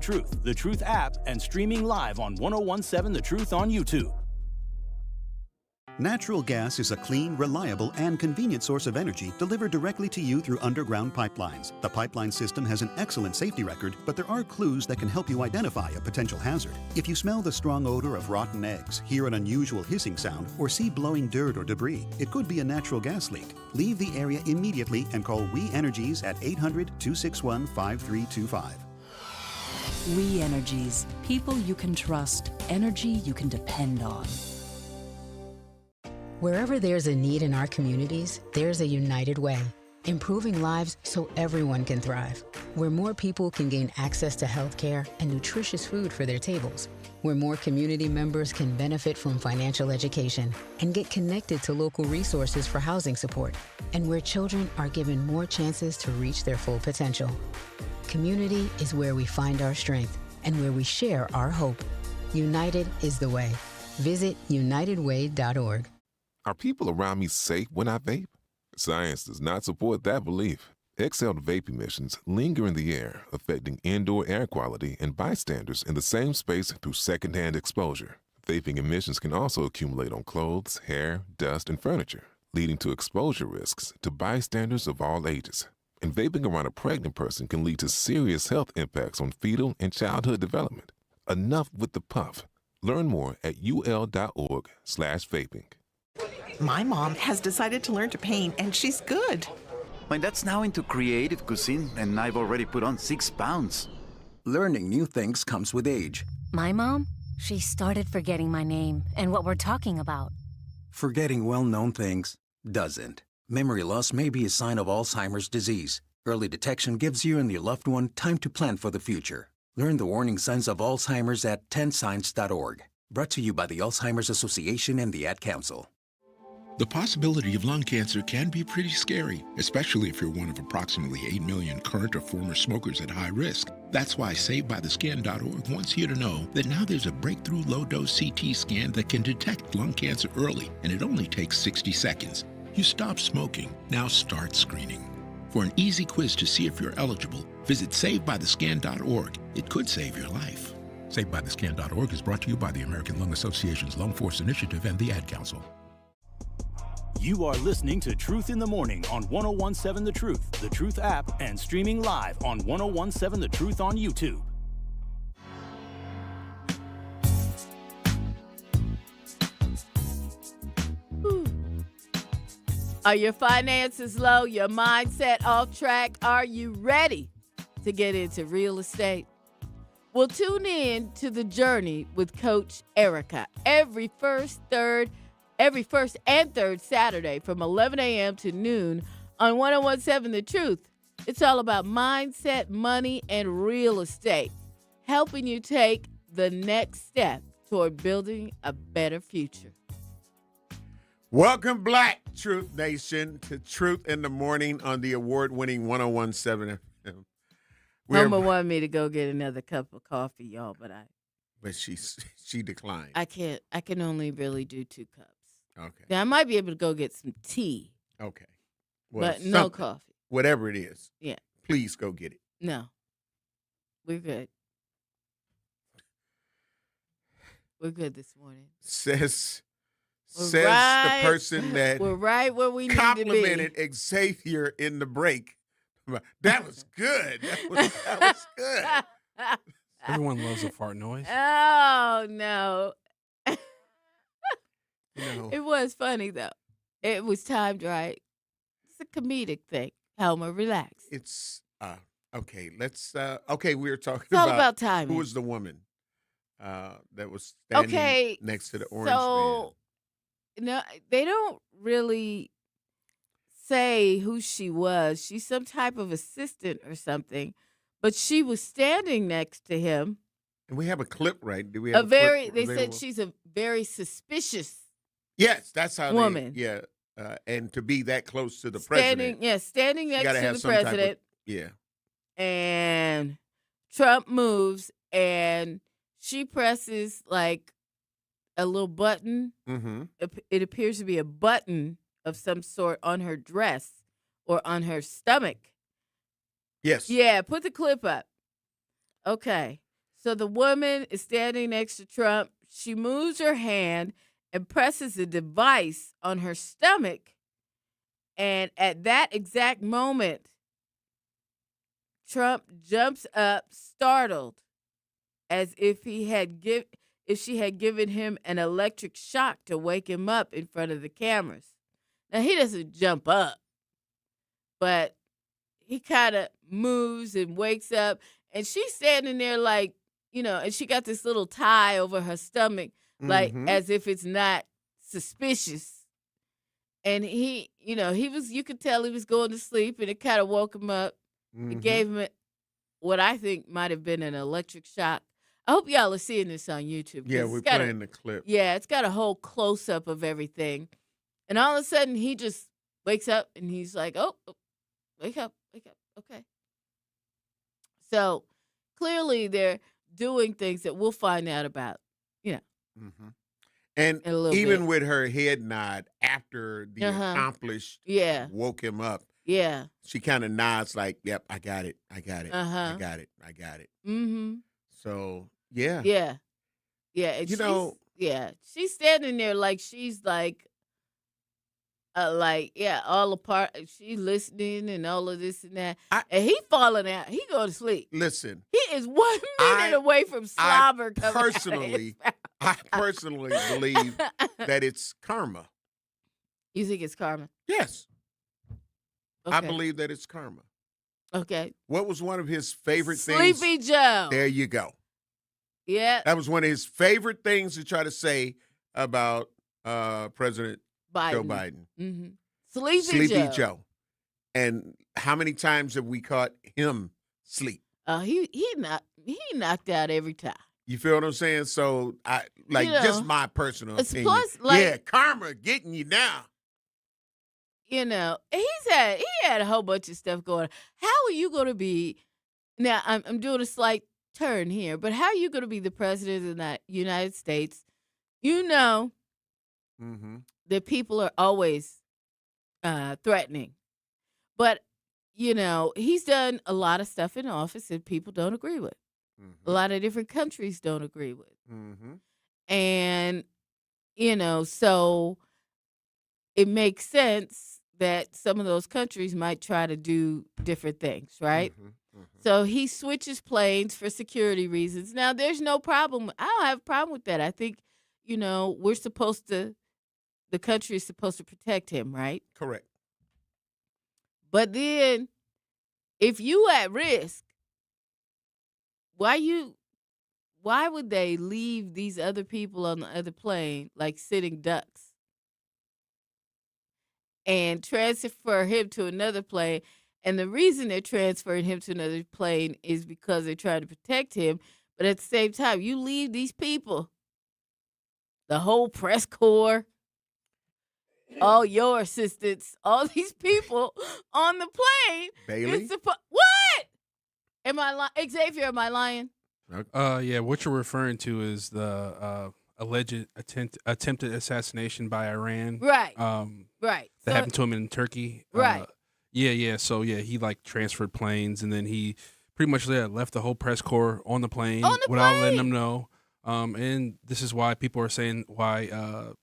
The Truth app, and streaming live on 101.7 The Truth on YouTube. Natural gas is a clean, reliable, and convenient source of energy delivered directly to you through underground pipelines. The pipeline system has an excellent safety record, but there are clues that can help you identify a potential hazard. If you smell the strong odor of rotten eggs, hear an unusual hissing sound, or see blowing dirt or debris, it could be a natural gas leak. Leave the area immediately and call We Energies at 800-261-5325. We Energies. People you can trust. Energy you can depend on. Wherever there's a need in our communities, there's a United Way, improving lives so everyone can thrive. Where more people can gain access to health care and nutritious food for their tables. Where more community members can benefit from financial education and get connected to local resources for housing support. And where children are given more chances to reach their full potential. Community is where we find our strength and where we share our hope. United is the way. Visit unitedway.org. Are people around me safe when I vape? Science does not support that belief. Exhaled vape emissions linger in the air, affecting indoor air quality and bystanders in the same space through secondhand exposure. Vaping emissions can also accumulate on clothes, hair, dust, and furniture, leading to exposure risks to bystanders of all ages. And vaping around a pregnant person can lead to serious health impacts on fetal and childhood development. Enough with the puff. Learn more at ul.org/vaping. My mom has decided to learn to paint, and she's good. My dad's now into creative cuisine, and I've already put on 6 pounds. Learning new things comes with age. My mom, she started forgetting my name and what we're talking about. Forgetting well-known things doesn't. Memory loss may be a sign of Alzheimer's disease. Early detection gives you and your loved one time to plan for the future. Learn the warning signs of Alzheimer's at 10signs.org. Brought to you by the Alzheimer's Association and the Ad Council. The possibility of lung cancer can be pretty scary, especially if you're one of approximately 8 million current or former smokers at high risk. That's why SaveByTheScan.org wants you to know that now there's a breakthrough low-dose CT scan that can detect lung cancer early, and it only takes 60 seconds. You stop smoking, now start screening. For an easy quiz to see if you're eligible, visit SaveByTheScan.org. It could save your life. SaveByTheScan.org is brought to you by the American Lung Association's Lung Force Initiative and the Ad Council. You are listening to Truth in the Morning on 101.7 The Truth app, and streaming live on 101.7 The Truth on YouTube. Are your finances low? Your mindset off track? Are you ready to get into real estate? Well, tune in to The Journey with Coach Erica every first and third Saturday from 11 a.m. to noon on 101.7 The Truth. It's all about mindset, money, and real estate, helping you take the next step toward building a better future. Welcome, Black Truth Nation, to Truth in the Morning on the award-winning 101.7 FM. Mama wanted me to go get another cup of coffee, y'all, but she declined. I can't. I can only really do 2 cups. Okay. Now, I might be able to go get some tea. Okay. But no coffee. Whatever it is. Yeah. Please go get it. No. We're good. We're good this morning. Says We're the person that we're right where we need to be. complimented Xavier in the break. That was good. That was good. Everyone loves a fart noise. Oh, no. No. It was funny, though. It was timed right. It's a comedic thing. Helma, relax. It's okay. Let's okay. We were talking It's all about about timing. who was the woman that was standing next to the orange man. No, they don't really say who she was. She's some type of assistant or something, but she was standing next to him. And we have a clip, right? Do we have a clip They said available? she's a very suspicious Yes, that's how woman. And to be that close to the standing president. standing next to the president. Yeah. And Trump moves, and she presses like a little button. Mm-hmm. It appears to be a button of some sort on her dress or on her stomach. Yes. Yeah, put the clip up. Okay. So the woman is standing next to Trump. She moves her hand and presses a device on her stomach. And at that exact moment, Trump jumps up, startled, as if she had given him an electric shock to wake him up in front of the cameras. Now, he doesn't jump up, but he kind of moves and wakes up, and she's standing there like, and she got this little tie over her stomach, like as if it's not suspicious. And he you could tell he was going to sleep, and it kind of woke him up. It gave him what I think might have been an electric shock. I hope y'all are seeing this on YouTube. Yeah, we're playing the clip. Yeah, it's got a whole close-up of everything. And all of a sudden, he just wakes up, and he's like, oh, wake up, okay. So, clearly, they're doing things that we'll find out about, Mm-hmm. And in a little even bit. with her head nod after the accomplished woke him up, Yeah. she kind of nods like, yep, I got it. I got it. Uh-huh. I got it. I got it. Mm-hmm. So, yeah. Yeah. Yeah. And she's standing there like she's like, all apart. She's listening and all of this and that. And he falling out. He go to sleep. Listen. He is 1 minute away from slobber coming out of his mouth. I personally believe that it's karma. You think it's karma? Yes. I Okay. believe that it's karma. Okay. What was one of his favorite things? Sleepy Joe. There you go. Yeah. That was one of his favorite things to try to say about President Joe Biden. Mm-hmm. Sleepy Joe. And how many times have we caught him sleep? He knocked out every time. You feel what I'm saying? So I just my personal opinion. Plus, karma getting you now. He had a whole bunch of stuff going on. How are you going to be? Now I'm doing a slight turn here, but how are you going to be the president of the United States? Mm-hmm. That people are always threatening, but he's done a lot of stuff in office that people don't agree with. Mm-hmm. A lot of different countries don't agree with. Mm-hmm. And, so it makes sense that some of those countries might try to do different things, right? Mm-hmm. Mm-hmm. So he switches planes for security reasons. Now, there's no problem. I don't have a problem with that. I think, the country is supposed to protect him, right? Correct. But then, if you at risk, why would they leave these other people on the other plane like sitting ducks and transfer him to another plane? And the reason they're transferring him to another plane is because they're trying to protect him. But at the same time, you leave these people, the whole press corps, all your assistants, all these people on the plane. Bailey? What? Am I lying? Xavier, am I lying? Yeah, what you're referring to is the alleged attempted assassination by Iran. Right. Right. That happened to him in Turkey. Right. Yeah. So he transferred planes, and then he pretty much left the whole press corps on the plane without letting them know. And this is why people are saying why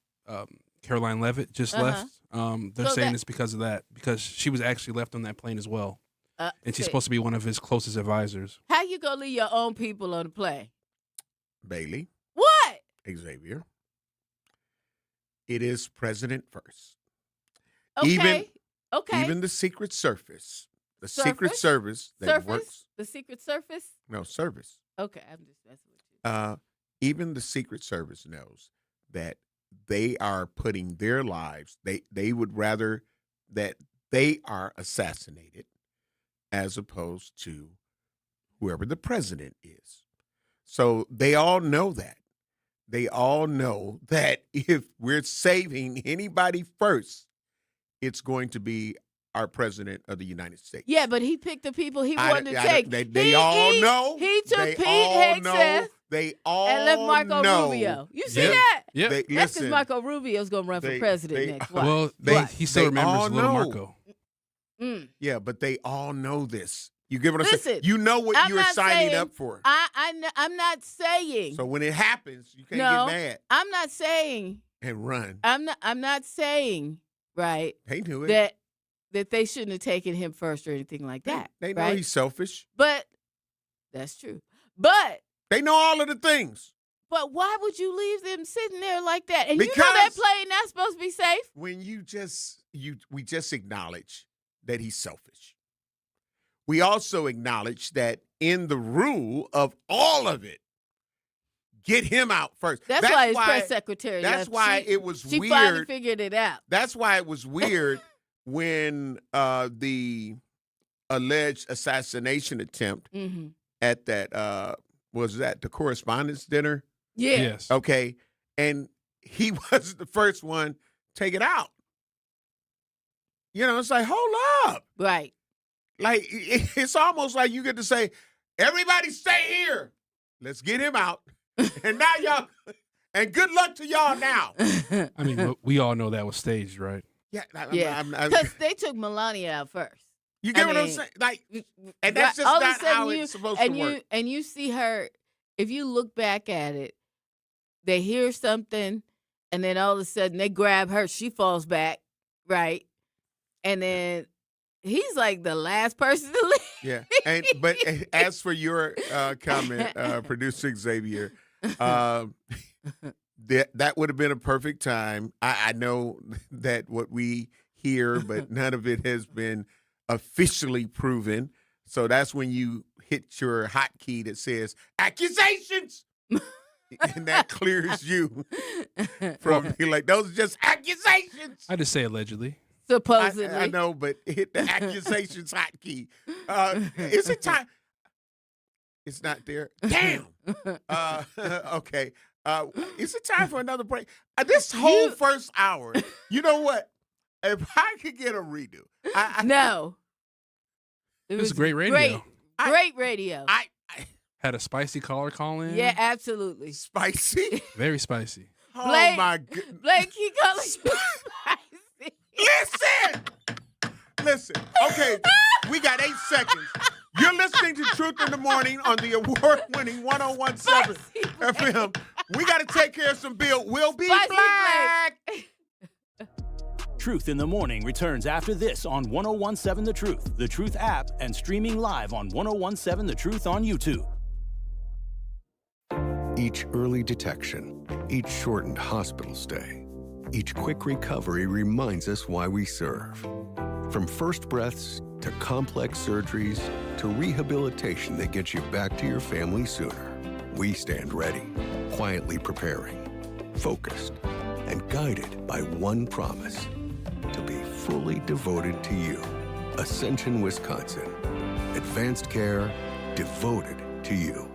Caroline Leavitt just left. They're saying it's because of that, because she was actually left on that plane as well. And she's supposed to be one of his closest advisors. How you gonna leave your own people on the plane? Bailey. What? Xavier. It is president first. Okay. Even the Secret Service. The Secret Service that works. The Secret Service? No, service. Okay, I'm just messing with you. Even the Secret Service knows that they are putting their lives, they would rather that they are assassinated as opposed to whoever the president is. So they all know that. They all know that if we're saving anybody first, it's going to be our president of the United States. Yeah, but he picked the people he wanted to take. They all know. He took they Pete all Hegseth know. They all and left Marco know. Rubio. You see that? Yeah. That's because Marco Rubio's going to run for president next. Well, he still remembers little Marco. Yeah, but they all know this. You get what I'm Listen, saying? You know what you're signing up for. I'm not saying. So when it happens, you can't get mad. I'm not saying. And run. I'm not saying, right. They knew it. That they shouldn't have taken him first or anything like that. They know right? he's selfish. But that's true. But they know all of the things. But why would you leave them sitting there like that? And because you know that plane not supposed to be safe? When we just acknowledge that he's selfish. We also acknowledge that in the rule of all of it, get him out first. That's why his press secretary left. That's why it was weird. She finally figured it out. That's why it was weird when the alleged assassination attempt at that, was that the correspondence dinner? Yeah. Yes. Okay. And he was the first one take it out. You know, it's like, hold up. Right. Like, it's almost like you get to say, everybody stay here. Let's get him out. And now y'all, and good luck to y'all now. I mean, we all know that was staged, right? Yeah. Because they took Melania out first. You get what I'm saying? Like, and that's just not how it's supposed to work. And you see her, if you look back at it, they hear something, and then all of a sudden they grab her. She falls back, right? And then he's like the last person to leave. Yeah. But as for your comment, producer Xavier, that would have been a perfect time. I know that what we hear, but none of it has been officially proven. So that's when you hit your hotkey that says accusations. And that clears you from being like, those are just accusations. I just say allegedly. Supposedly. I know, but hit the accusations hotkey. Is it time? It's not there. Damn. Okay. Is it time for another break? This whole first hour, you know what? If I could get a redo. No. It was great radio. Great radio. I had a spicy caller call in. Yeah, absolutely. Spicy? Very spicy. Oh, my goodness. Blake, he calling you spicy. Listen. Okay, we got 8 seconds. You're listening to Truth in the Morning on the award-winning 101.7 FM. We got to take care of some bills. We'll be back. Truth in the Morning returns after this on 101.7 The Truth app, and streaming live on 101.7 The Truth on YouTube. Each early detection, each shortened hospital stay, each quick recovery reminds us why we serve. From first breaths to complex surgeries to rehabilitation that gets you back to your family sooner, we stand ready, quietly preparing, focused, and guided by one promise: to be fully devoted to you. Ascension, Wisconsin. Advanced care devoted to you.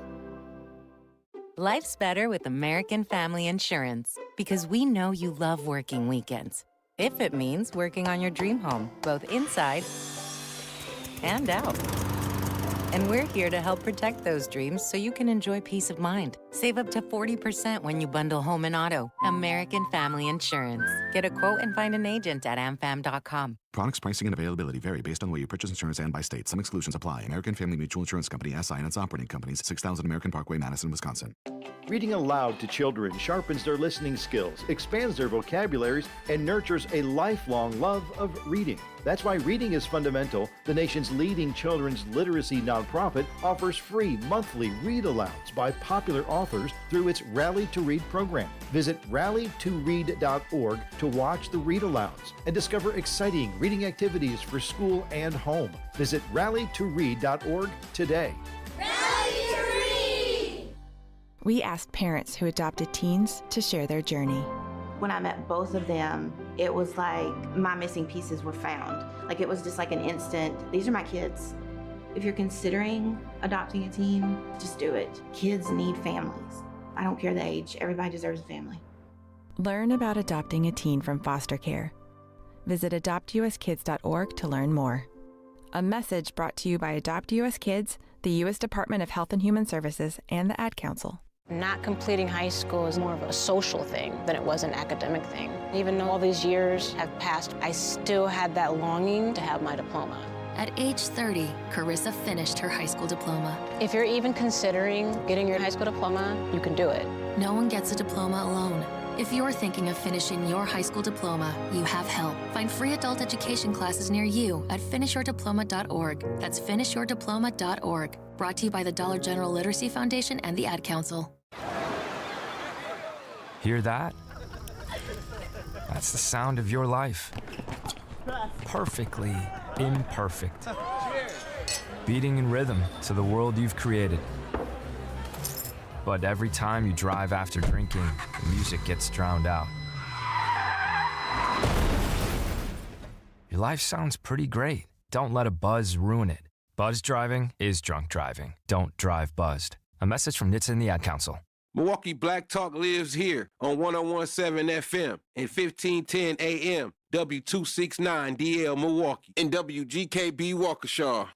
Life's better with American Family Insurance because we know you love working weekends. If it means working on your dream home, both inside and out. And we're here to help protect those dreams so you can enjoy peace of mind. Save up to 40% when you bundle home and auto. American Family Insurance. Get a quote and find an agent at amfam.com. Products pricing and availability vary based on the way you purchase insurance and by state. Some exclusions apply. American Family Mutual Insurance Company, SI, and its operating companies, 6000 American Parkway, Madison, Wisconsin. Reading aloud to children sharpens their listening skills, expands their vocabularies, and nurtures a lifelong love of reading. That's why Reading is Fundamental, the nation's leading children's literacy nonprofit, offers free monthly read-alouds by popular authors through its Rally to Read program. Visit rallytoread.org to watch the read-alouds and discover exciting reading activities for school and home. Visit rallytoread.org today. We asked parents who adopted teens to share their journey. When I met both of them, it was like my missing pieces were found. Like it was just like an instant, these are my kids. If you're considering adopting a teen, just do it. Kids need families. I don't care the age, everybody deserves a family. Learn about adopting a teen from foster care. Visit adoptuskids.org to learn more. A message brought to you by Adopt US Kids, the U.S. Department of Health and Human Services, and the Ad Council. Not completing high school is more of a social thing than it was an academic thing. Even though all these years have passed, I still had that longing to have my diploma. At age 30, Carissa finished her high school diploma. If you're even considering getting your high school diploma, you can do it. No one gets a diploma alone. If you're thinking of finishing your high school diploma, you have help. Find free adult education classes near you at finishyourdiploma.org. That's finishyourdiploma.org. Brought to you by the Dollar General Literacy Foundation and the Ad Council. Hear that? That's the sound of your life. Perfectly imperfect. Beating in rhythm to the world you've created. But every time you drive after drinking, the music gets drowned out. Your life sounds pretty great. Don't let a buzz ruin it. Buzz driving is drunk driving. Don't drive buzzed. A message from NHTSA and the Ad Council. Milwaukee Black Talk lives here on 1017 FM and 1510 AM, W269DL Milwaukee, and WGKB Waukesha.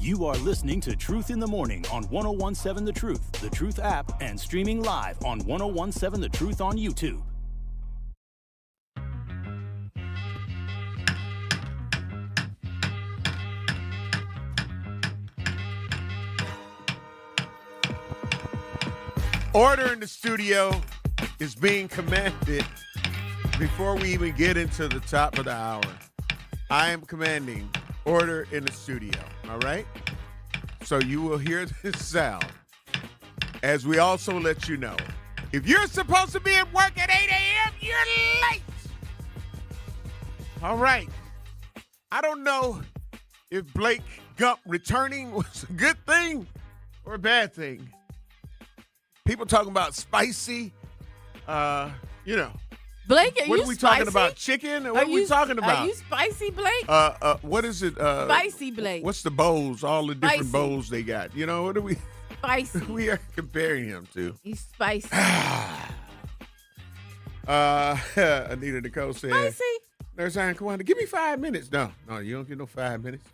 You are listening to Truth in the Morning on 1017 The Truth app, and streaming live on 1017 The Truth on YouTube. Order in the studio is being commanded before we even get into the top of the hour. I am commanding order in the studio, all right? So you will hear this sound as we also let you know, if you're supposed to be at work at 8 a.m., you're late. All right. I don't know if Blake Gump returning was a good thing or a bad thing. People talking about spicy, Blake, what are we talking about? Chicken? What are we talking about? Are you spicy, Blake? What is it? Spicy, Blake. What's the bowls? All the different bowls they got. You know, what are we? Spicy. We are comparing him to. He's spicy. Anita Nicole said, spicy. Nurse Ann Kawanda, give me 5 minutes. No, you don't get no 5 minutes.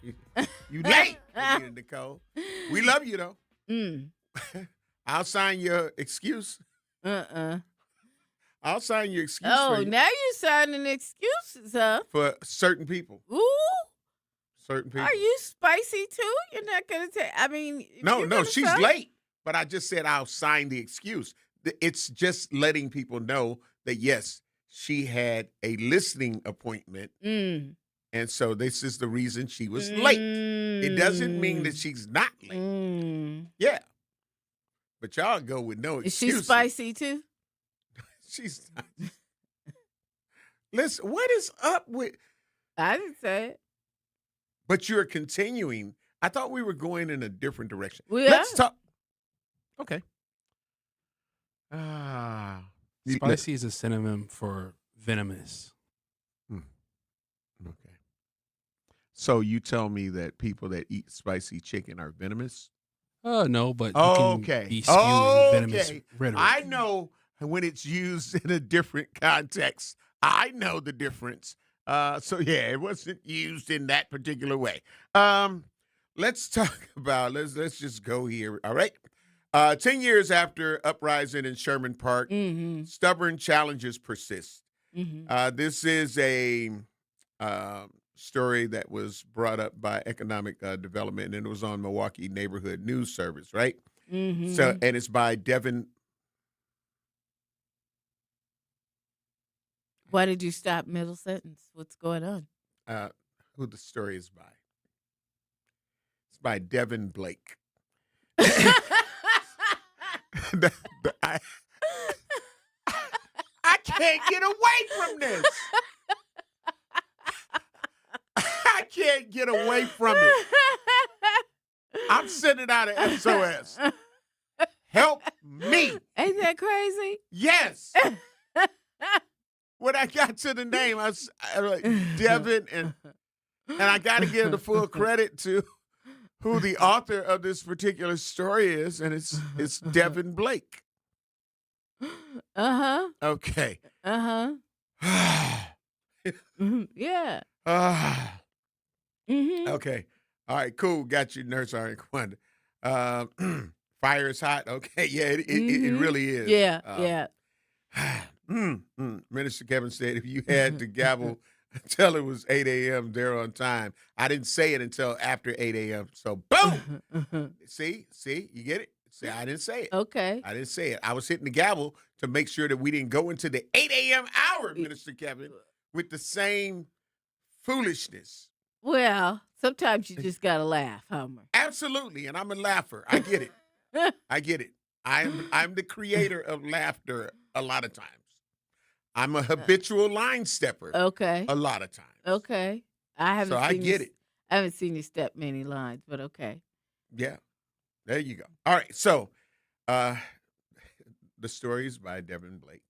You late, Anita Nicole. We love you, though. I'll sign your excuse. I'll sign your excuse. Oh, for you. Now you're signing excuses, huh? For certain people. Ooh. Certain people. Are you spicy too? You're not gonna take. I mean, no, she's late. But I just said I'll sign the excuse. It's just letting people know that yes, she had a listening appointment, and so this is the reason she was late. It doesn't mean that she's not late. Yeah. But y'all go with no excuses. Is she spicy too? She's not. Listen, what is up with? I didn't say it. But you're continuing. I thought we were going in a different direction. Let's talk. Okay. Spicy is a synonym for venomous. Okay. So you tell me that people that eat spicy chicken are venomous? No, but you can be spewing venomous rhetoric. I know when it's used in a different context. I know the difference. So yeah, it wasn't used in that particular way. Let's talk about, let's just go here. All right. 10 years after uprising in Sherman Park, stubborn challenges persist. This is a story that was brought up by Economic Development, and it was on Milwaukee Neighborhood News Service, right? Mm-hmm. So, and it's by Devin. Why did you stop middle sentence? What's going on? Who the story is by? It's by Devin Blake. I can't get away from this. I can't get away from it. I'm sending out an SOS. Help me. Ain't that crazy? Yes. When I got to the name, I was like, Devin, and I got to give the full credit to who the author of this particular story is, and it's Devin Blake. Uh-huh. Okay. Uh-huh. Yeah. Okay. All right, cool. Got you, Nurse Ari Quanda. Fire is hot. Okay, yeah, it really is. Yeah. Minister Kevin said if you had to gavel until it was 8 a.m., they're on time. I didn't say it until after 8 a.m. So, boom! See, you get it? See, I didn't say it. Okay. I didn't say it. I was hitting the gavel to make sure that we didn't go into the 8 a.m. hour, Minister Kevin, with the same foolishness. Well, sometimes you just got to laugh, Homer. Absolutely, and I'm a laugher. I get it. I get it. I'm the creator of laughter a lot of times. I'm a habitual line stepper. Okay. A lot of times. Okay. I haven't. So I get it. I haven't seen you step many lines, but okay. Yeah. There you go. All right. So, the story is by Devin Blake.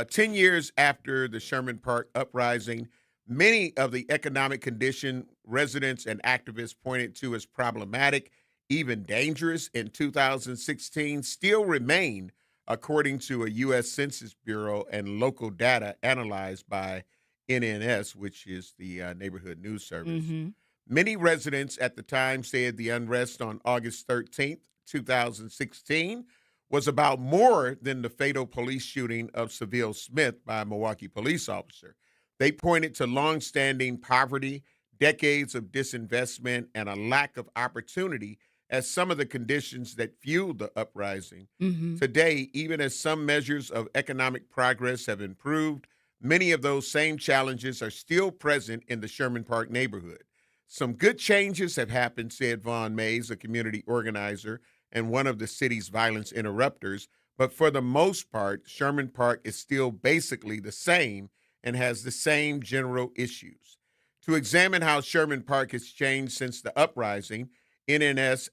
10 years after the Sherman Park uprising, many of the economic condition residents and activists pointed to as problematic, even dangerous in 2016, still remain, according to a U.S. Census Bureau and local data analyzed by NNS, which is the Neighborhood News Service. Mm-hmm. Many residents at the time said the unrest on August 13th, 2016, was about more than the fatal police shooting of Seville Smith by a Milwaukee police officer. They pointed to longstanding poverty, decades of disinvestment, and a lack of opportunity as some of the conditions that fueled the uprising. Mm-hmm. Today, even as some measures of economic progress have improved, many of those same challenges are still present in the Sherman Park neighborhood. Some good changes have happened, said Vaughn Mays, a community organizer and one of the city's violence interrupters, but for the most part, Sherman Park is still basically the same and has the same general issues. To examine how Sherman Park has changed since the uprising, NNS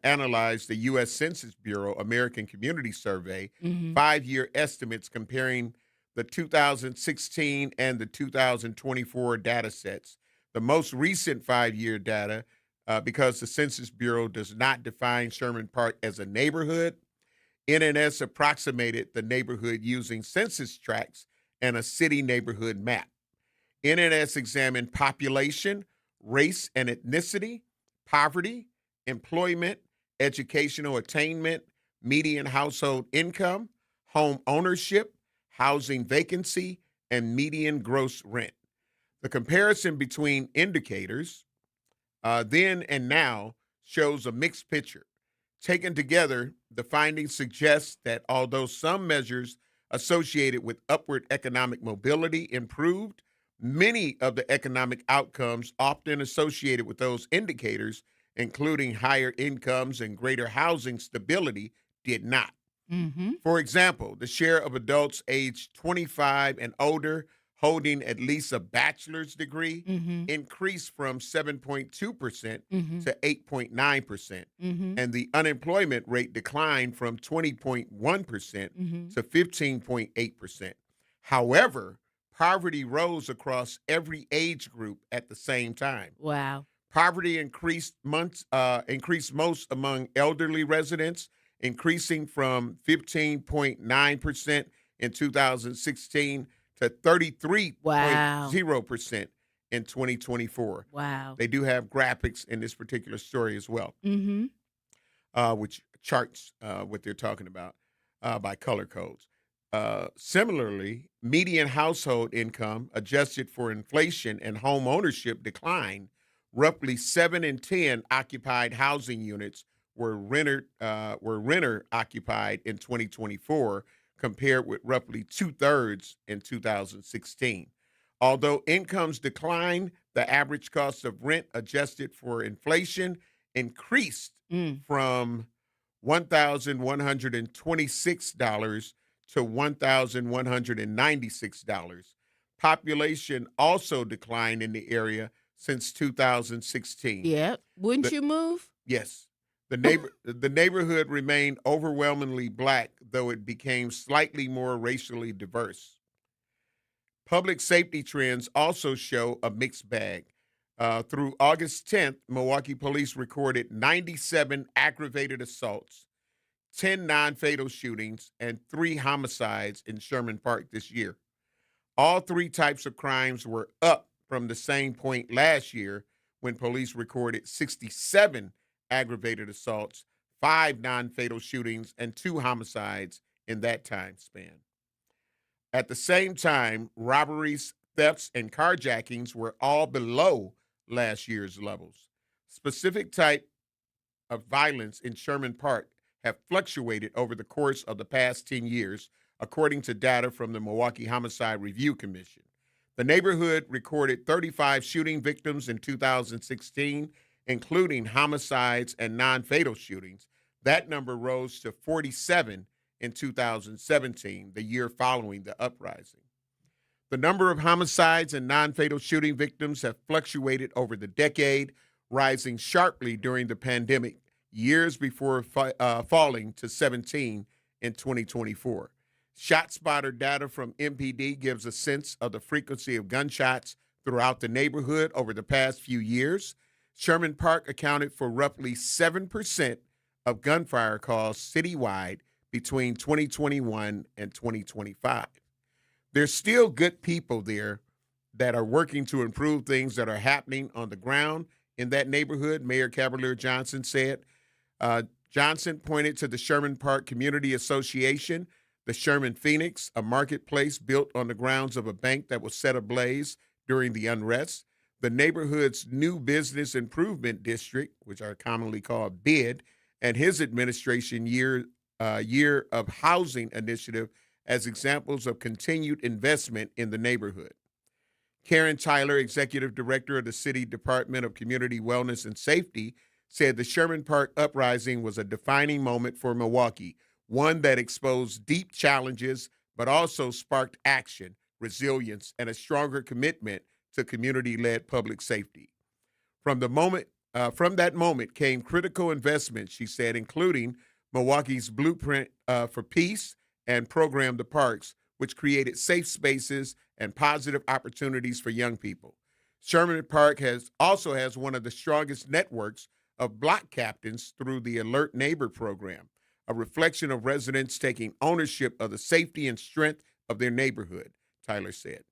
analyzed the U.S. Census Bureau American Community Survey, 5-year estimates comparing the 2016 and the 2024 data sets. The most recent 5-year data, because the Census Bureau does not define Sherman Park as a neighborhood, NNS approximated the neighborhood using census tracts and a city neighborhood map. NNS examined population, race and ethnicity, poverty, employment, educational attainment, median household income, home ownership, housing vacancy, and median gross rent. The comparison between indicators then and now shows a mixed picture. Taken together, the findings suggest that although some measures associated with upward economic mobility improved, many of the economic outcomes often associated with those indicators, including higher incomes and greater housing stability, did not. Mm-hmm. For example, the share of adults aged 25 and older holding at least a bachelor's degree increased from 7.2% to 8.9%, and the unemployment rate declined from 20.1% to 15.8%. However, poverty rose across every age group at the same time. Wow. Poverty increased most among elderly residents, increasing from 15.9% in 2016 to 33.0% in 2024. Wow. They do have graphics in this particular story as well, which charts what they're talking about by color codes. Similarly, median household income adjusted for inflation and home ownership declined. Roughly 7 in 10 occupied housing units were renter occupied in 2024, compared with roughly 2/3 in 2016. Although incomes declined, the average cost of rent adjusted for inflation increased from $1,126 to $1,196. Population also declined in the area since 2016. Yeah. Wouldn't you move? Yes. The neighborhood remained overwhelmingly black, though it became slightly more racially diverse. Public safety trends also show a mixed bag. Through August 10th, Milwaukee police recorded 97 aggravated assaults, 10 non-fatal shootings, and 3 homicides in Sherman Park this year. All 3 types of crimes were up from the same point last year, when police recorded 67 aggravated assaults, 5 non-fatal shootings, and 2 homicides in that time span. At the same time, robberies, thefts, and carjackings were all below last year's levels. Specific type of violence in Sherman Park have fluctuated over the course of the past 10 years, according to data from the Milwaukee Homicide Review Commission. The neighborhood recorded 35 shooting victims in 2016, including homicides and non-fatal shootings. That number rose to 47 in 2017, the year following the uprising. The number of homicides and non-fatal shooting victims have fluctuated over the decade, rising sharply during the pandemic, years before falling to 17 in 2024. ShotSpotter data from MPD gives a sense of the frequency of gunshots throughout the neighborhood over the past few years. Sherman Park accounted for roughly 7% of gunfire calls citywide between 2021 and 2025. There's still good people there that are working to improve things that are happening on the ground in that neighborhood, Mayor Cavalier Johnson said. Johnson pointed to the Sherman Park Community Association, the Sherman Phoenix, a marketplace built on the grounds of a bank that was set ablaze during the unrest, the neighborhood's new business improvement district, which are commonly called BID, and his administration year of housing initiative as examples of continued investment in the neighborhood. Karen Tyler, executive director of the City Department of Community Wellness and Safety, said the Sherman Park uprising was a defining moment for Milwaukee, one that exposed deep challenges but also sparked action, resilience, and a stronger commitment to community-led public safety. From that moment came critical investments, she said, including Milwaukee's Blueprint for Peace and Program the Parks, which created safe spaces and positive opportunities for young people. Sherman Park also has one of the strongest networks of block captains through the Alert Neighbor program, a reflection of residents taking ownership of the safety and strength of their neighborhood, Tyler said.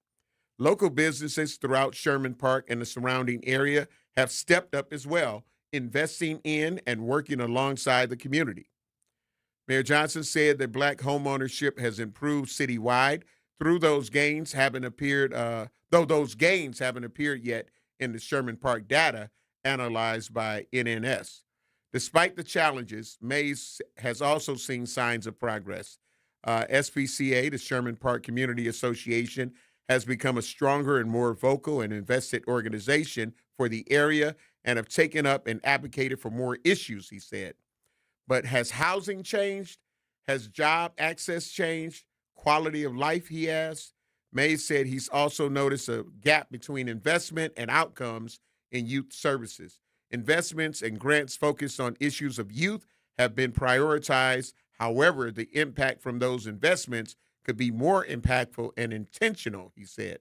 Local businesses throughout Sherman Park and the surrounding area have stepped up as well, investing in and working alongside the community. Mayor Johnson said that black homeownership has improved citywide, though those gains haven't appeared yet in the Sherman Park data analyzed by NNS. Despite the challenges, Mays has also seen signs of progress. SPCA, the Sherman Park Community Association, has become a stronger and more vocal and invested organization for the area and have taken up and advocated for more issues, he said. But has housing changed? Has job access changed? Quality of life, he asked. Mays said he's also noticed a gap between investment and outcomes in youth services. Investments and grants focused on issues of youth have been prioritized. However, the impact from those investments could be more impactful and intentional, he said.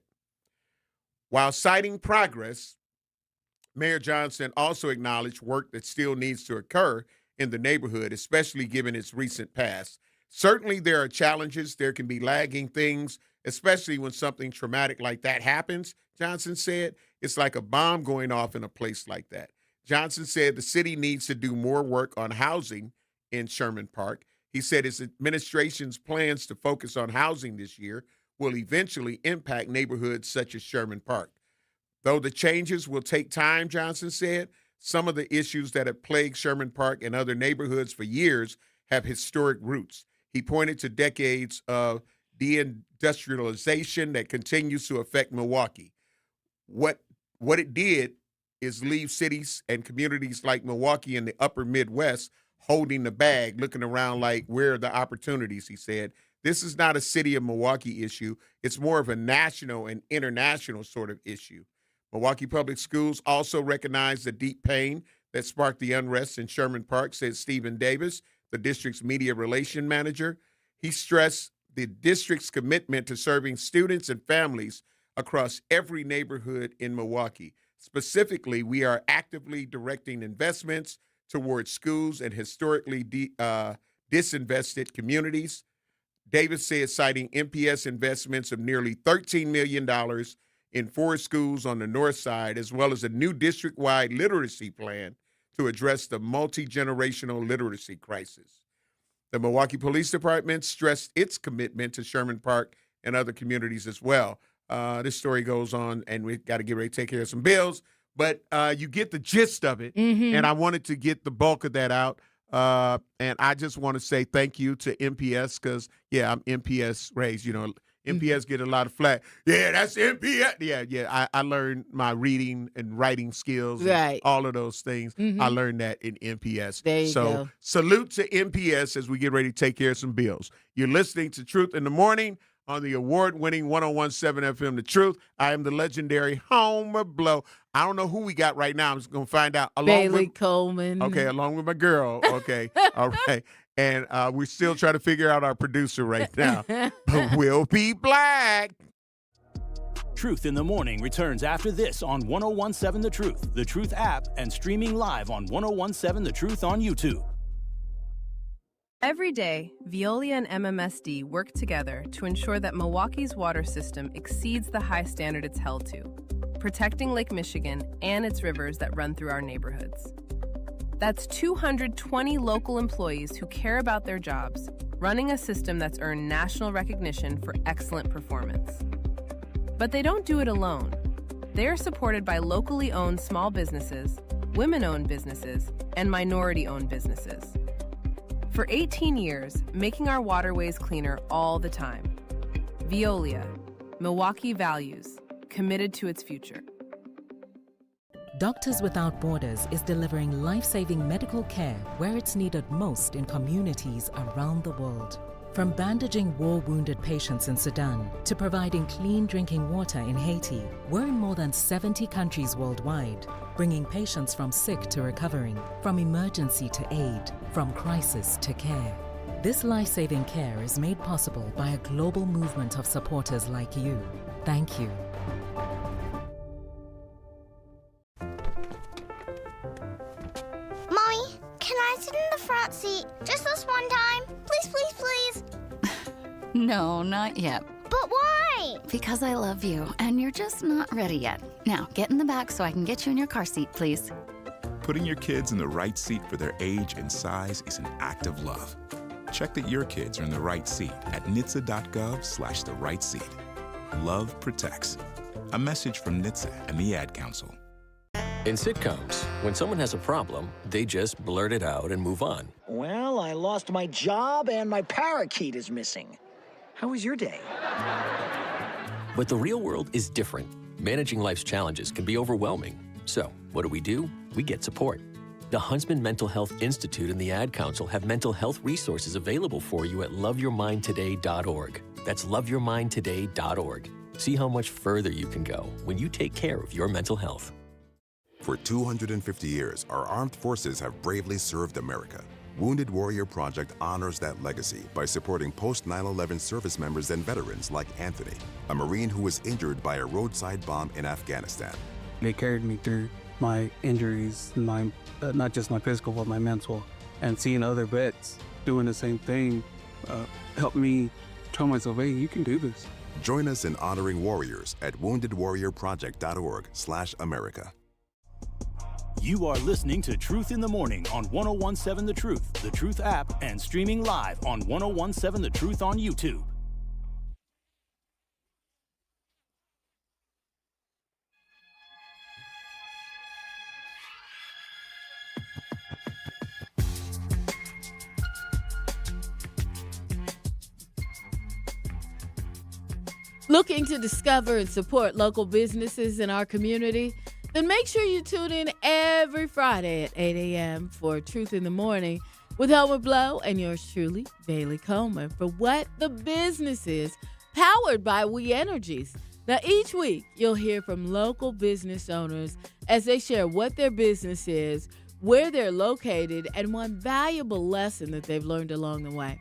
While citing progress, Mayor Johnson also acknowledged work that still needs to occur in the neighborhood, especially given its recent past. Certainly there are challenges. There can be lagging things, especially when something traumatic like that happens, Johnson said. It's like a bomb going off in a place like that. Johnson said the city needs to do more work on housing in Sherman Park. He said his administration's plans to focus on housing this year will eventually impact neighborhoods such as Sherman Park. Though the changes will take time, Johnson said, some of the issues that have plagued Sherman Park and other neighborhoods for years have historic roots. He pointed to decades of deindustrialization that continues to affect Milwaukee. What it did is leave cities and communities like Milwaukee in the upper Midwest holding the bag, looking around like, where are the opportunities, he said. This is not a city of Milwaukee issue. It's more of a national and international sort of issue. Milwaukee Public Schools also recognize the deep pain that sparked the unrest in Sherman Park, said Stephen Davis, the district's media relation manager. He stressed the district's commitment to serving students and families across every neighborhood in Milwaukee. Specifically, we are actively directing investments towards schools and historically disinvested communities. Davis said, citing MPS investments of nearly $13 million in 4 schools on the north side, as well as a new district-wide literacy plan to address the multi-generational literacy crisis. The Milwaukee Police Department stressed its commitment to Sherman Park and other communities as well. This story goes on, and we've got to get ready to take care of some bills, but you get the gist of it, and I wanted to get the bulk of that out. And I just want to say thank you to MPS because, yeah, I'm MPS raised. You know, MPS get a lot of flack. Yeah, that's MPS. Yeah. I learned my reading and writing skills, right? All of those things. I learned that in MPS. There you go. Salute to MPS as we get ready to take care of some bills. You're listening to Truth in the Morning on the award-winning 101.7 FM The Truth. I am the legendary Homer Blow. I don't know who we got right now. I'm just going to find out. Bailey Coleman. Okay, along with my girl. Okay, all right. And we're still trying to figure out our producer right now. But we'll be black. Truth in the Morning returns after this on 101.7 The Truth app, and streaming live on 101.7 The Truth on YouTube. Every day, Veolia and MMSD work together to ensure that Milwaukee's water system exceeds the high standard it's held to, protecting Lake Michigan and its rivers that run through our neighborhoods. That's 220 local employees who care about their jobs, running a system that's earned national recognition for excellent performance. But they don't do it alone. They're supported by locally owned small businesses, women-owned businesses, and minority-owned businesses. For 18 years, making our waterways cleaner all the time. Veolia, Milwaukee values, committed to its future. Doctors Without Borders is delivering life-saving medical care where it's needed most in communities around the world. From bandaging war-wounded patients in Sudan to providing clean drinking water in Haiti, we're in more than 70 countries worldwide, bringing patients from sick to recovering, from emergency to aid, from crisis to care. This life-saving care is made possible by a global movement of supporters like you. Thank you. Mommy, can I sit in the front seat just this one time? Please, please, please. No, not yet. But why? Because I love you, and you're just not ready yet. Now, get in the back so I can get you in your car seat, please. Putting your kids in the right seat for their age and size is an act of love. Check that your kids are in the right seat at NHTSA.gov/the right seat. Love protects. A message from NHTSA and the Ad Council. In sitcoms, when someone has a problem, they just blurt it out and move on. Well, I lost my job and my parakeet is missing. How was your day? But the real world is different. Managing life's challenges can be overwhelming. So, what do? We get support. The Huntsman Mental Health Institute and the Ad Council have mental health resources available for you at loveyourmindtoday.org. That's loveyourmindtoday.org. See how much further you can go when you take care of your mental health. For 250 years, our armed forces have bravely served America. Wounded Warrior Project honors that legacy by supporting post-9/11 service members and veterans like Anthony, a Marine who was injured by a roadside bomb in Afghanistan. They carried me through my injuries, not just my physical, but my mental. And seeing other vets doing the same thing helped me tell myself, hey, you can do this. Join us in honoring warriors at woundedwarriorproject.org/America. You are listening to Truth in the Morning on 101.7 The Truth app, and streaming live on 101.7 The Truth on YouTube. Looking to discover and support local businesses in our community? Then make sure you tune in every Friday at 8 a.m. for Truth in the Morning with Homer Blow and yours truly, Bailey Coleman, for What the Business Is, powered by We Energies. Now, each week, you'll hear from local business owners as they share what their business is, where they're located, and one valuable lesson that they've learned along the way.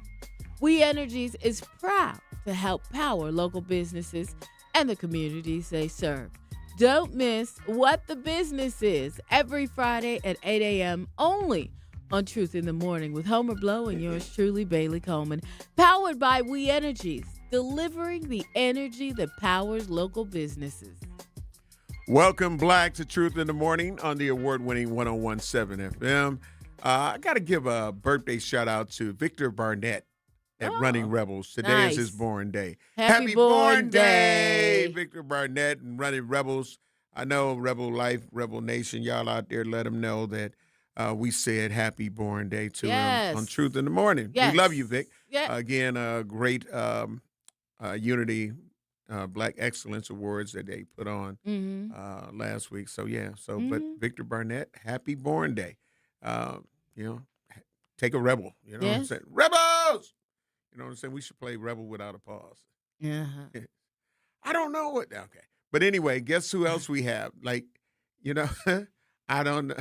We Energies is proud to help power local businesses and the communities they serve. Don't miss What the Business Is every Friday at 8 a.m. only on Truth in the Morning with Homer Blow and yours truly, Bailey Coleman. Powered by We Energies, delivering the energy that powers local businesses. Welcome, Black, to Truth in the Morning on the award-winning 101.7 FM. I got to give a birthday shout-out to Victor Barnett at Running Rebels. Today is his born day. Happy born day, Victor Barnett and Running Rebels. I know Rebel Life, Rebel Nation, y'all out there, let them know that we said happy born day to him on Truth in the Morning. Yes. We love you, Vic. Yeah. Again, great Unity Black Excellence Awards that they put on last week. So, but Victor Barnett, happy born day. Take a rebel. You know what I'm saying? Rebels! You know what I'm saying? We should play Rebel without a pause. Uh-huh. I don't know what. Okay. But anyway, guess who else we have? I don't know.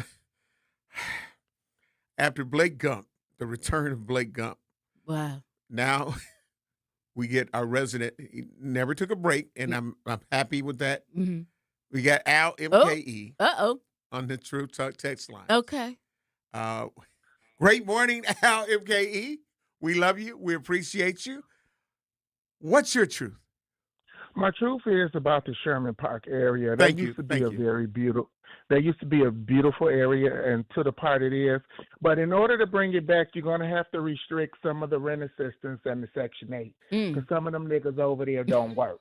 After Blake Gump, the return of Blake Gump. Wow. Now we get our resident. He never took a break, and I'm happy with that. Mm-hmm. We got Al MKE on the True Talk text line. Okay. Great morning, Al MKE. We love you. We appreciate you. What's your truth? My truth is about the Sherman Park area. That used to be a very beautiful. That used to be a beautiful area, and to the part it is. But in order to bring it back, you're going to have to restrict some of the rent assistance and the Section 8, because some of them niggas over there don't work,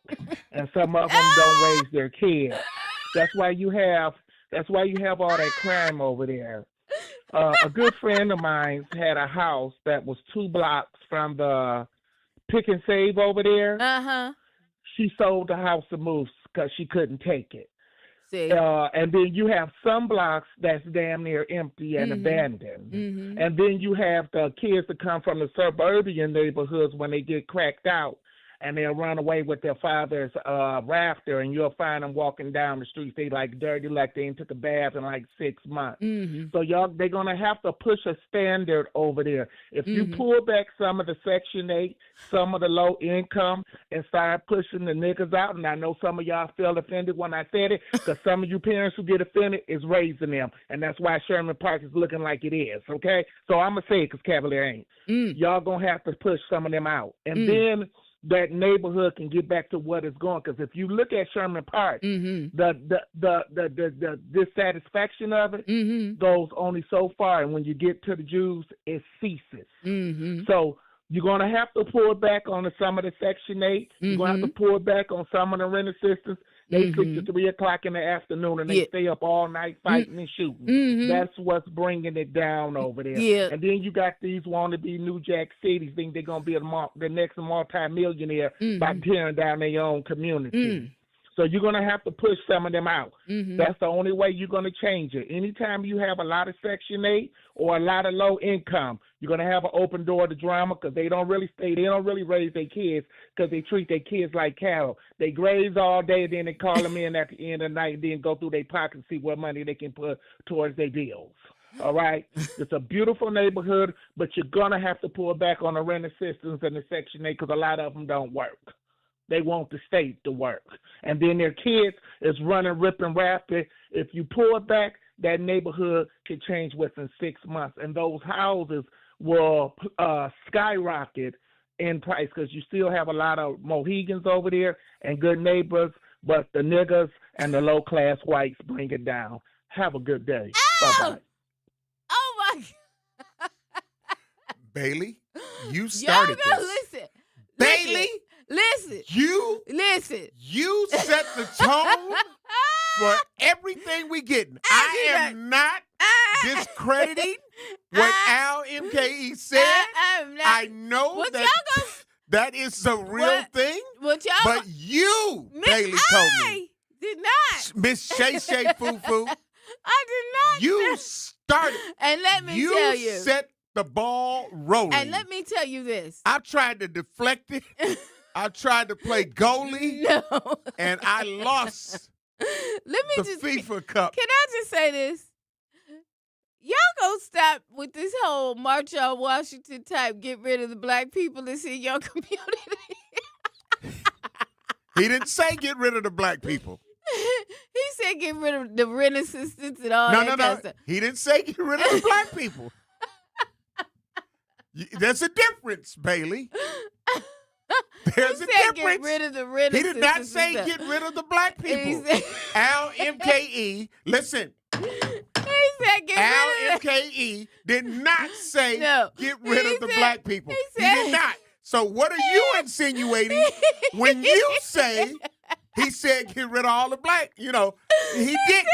and some of them don't raise their kids. That's why you have all that crime over there. A good friend of mine had a house that was 2 blocks from the Pick and Save over there. Uh-huh. She sold the house and moved because she couldn't take it. See? And then you have some blocks that's damn near empty and abandoned. Mm-hmm. And then you have the kids that come from the suburban neighborhoods when they get cracked out, and they'll run away with their father's rafter, and you'll find them walking down the street. They like dirty, like they ain't took a bath in like 6 months. Mm-hmm. So they're going to have to push a standard over there. If you pull back some of the Section 8, some of the low income, and start pushing the niggas out, and I know some of y'all felt offended when I said it, because some of you parents who get offended is raising them, and that's why Sherman Park is looking like it is, okay? So I'm going to say it because Cavalier ain't. Y'all going to have to push some of them out. And then that neighborhood can get back to what it's going. Because if you look at Sherman Park, the dissatisfaction of it goes only so far, and when you get to the Jews, it ceases. So you're going to have to pull back on some of the Section 8. You're going to have to pull back on some of the rent assistance. They sleep to 3 o'clock in the afternoon, and they stay up all night fighting and shooting. That's what's bringing it down over there. Yeah. And then you got these wannabe New Jack Cities think they're going to be the next multi-millionaire by tearing down their own community. So you're going to have to push some of them out. That's the only way you're going to change it. Anytime you have a lot of Section 8 or a lot of low income, you're going to have an open door to drama, because they don't really raise their kids, because they treat their kids like cattle. They graze all day, then they call them in at the end of the night, and then go through their pockets and see what money they can put towards their bills. All right? It's a beautiful neighborhood, but you're going to have to pull back on the rent assistance and the Section 8, because a lot of them don't work. They want the state to work. And then their kids is running, ripping, rapping. If you pull back, that neighborhood can change within 6 months. And those houses will skyrocket in price, because you still have a lot of Mohegans over there and good neighbors, but the niggas and the low-class whites bring it down. Have a good day. Bye-bye. Oh my God. Bailey, you started Y'all this. listen. Bailey, listen. You set the tone for everything we getting. I am not discrediting what Al MKE said. I know that is a real thing. But you, Bailey Coleman, did not. Miss Shay Shay Foo Foo, I did not. you started. And let me tell you. You set the ball rolling. And let me tell you this. I tried to deflect it. I tried to play goalie. No. And I lost the FIFA Cup. Can I just say this? Y'all gonna stop with this whole March on Washington type, get rid of the black people that's in your community. He didn't say get rid of the black people. He said get rid of the rent assistance and all that kind of stuff. He didn't say get rid of the black people. There's a difference, Bailey. There's a difference. Get rid of the rent He did not assistance say and get rid of the black people. Al MKE, listen. He said get Al rid of MKE did not say get rid of the said- black people. he He said- did not. So what are you insinuating when you say he said get rid of all the black? You know, he didn't.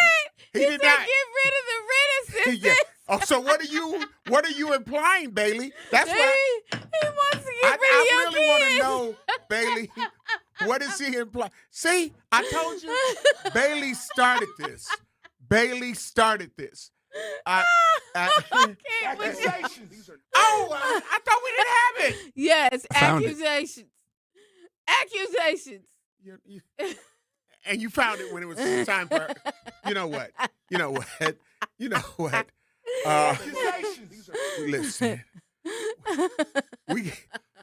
He did said not. get rid of the rent assistance. Yeah. Oh, so what are you implying, Bailey? That's what He wants to get rid of I your really want to kids. know, Bailey. What is he implying? See, I told you, Bailey started this. Bailey started this. I can't with you. I thought we didn't have it. Yes, I found it. accusations. Accusations. And you found it when it was time for. You know what? You know what? You know what? Listen,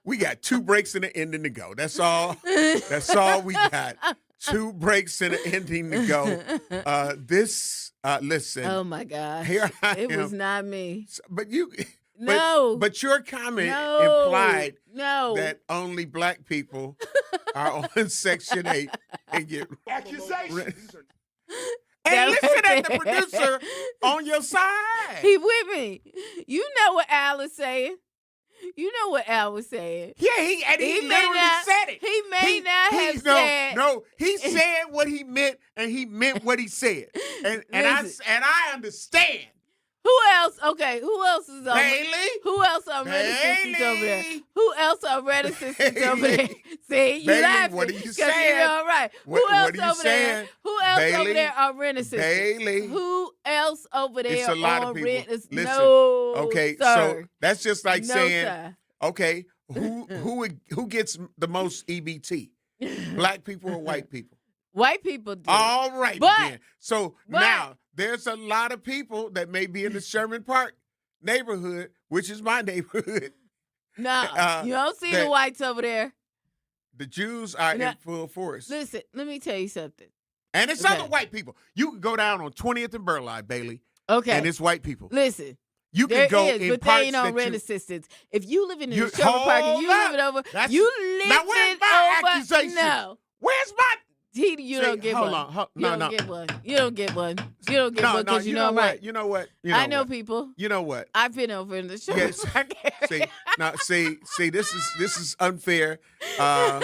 we got 2 breaks and an ending to go. That's all. That's all we got. 2 breaks and an ending to go. Listen. Oh my gosh. Here I it am. was not me. But you. No. But your comment implied that only black people are on Section 8 and get accusations. And listen at the producer on your side. He with me. You know what Al is saying. You know what Al was saying. Yeah, he literally said it. He may not have said. No, he said what he meant, and he meant what he said. And I understand. Who else? Okay, who else is on? Bailey. Who else on red assistance over there? Who else on red assistance over there? See, you Bailey, laughing. what are you 'cause saying? You're all right. What Who else are you over there? saying? Who else over Bailey, there on rent assistance? Bailey. Who else over there It's a lot on of people. rent assistance? Listen, No, okay, sir. so that's just like No, saying, sir. okay, who gets the most EBT? Black people or white people? White people do. All right, But- then. So now there's a lot of people that may be in the Sherman Park neighborhood, which is my neighborhood. No, you don't see that- the whites over there. The Jews are Now- in full force. Listen, let me tell you something. And it's Okay. other white people. You can go down on 20th and Burleigh, Bailey. Okay. And it's white people. Listen. You there can go is, in but they parts ain't on that rent you- assistance. If you living in You- the Sherman Park and hold you up. living over, That's- you living Now, where's my over. accusation? No. Where's my? You See, don't get hold one. on, You don't no. get one. You don't get one. You don't get No, one because you know I'm what? right. You know what? I know people. You know what? I've been over in the Sherman Yes. Park area. See, this is unfair. I'm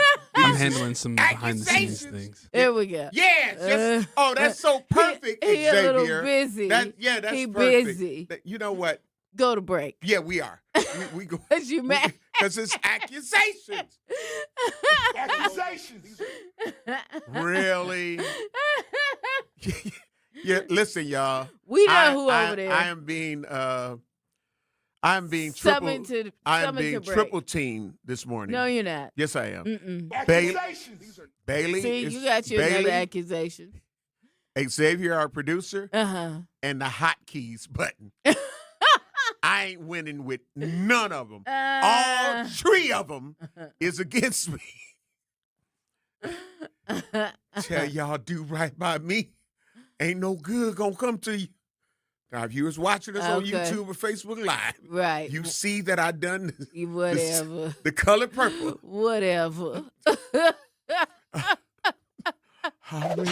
handling some behind the scenes things. There we go. Yes. Oh, that's so perfect, he a Xavier. little busy. That's he perfect. busy. You know what? Go to break. Yeah, we are. We go. Cause you mad? Because it's accusations. Accusations. Really? Yeah. Listen, y'all. We know who over there. I am being. I'm being Summon triple. to- I am summon being to break. triple teamed this morning. No, you're not. Yes, I am. Mm-mm. Bailey. See, is- you got your Bailey, another accusation. Xavier, our producer, Uh-huh. and the hotkeys button. I ain't winning with none of them. All 3 of them is against me. Tell y'all do right by me. Ain't no good gonna come to you. Now, if you was watching us on Okay. YouTube or Facebook Live, Right. you see that I done Whatever. the color purple. Whatever. How many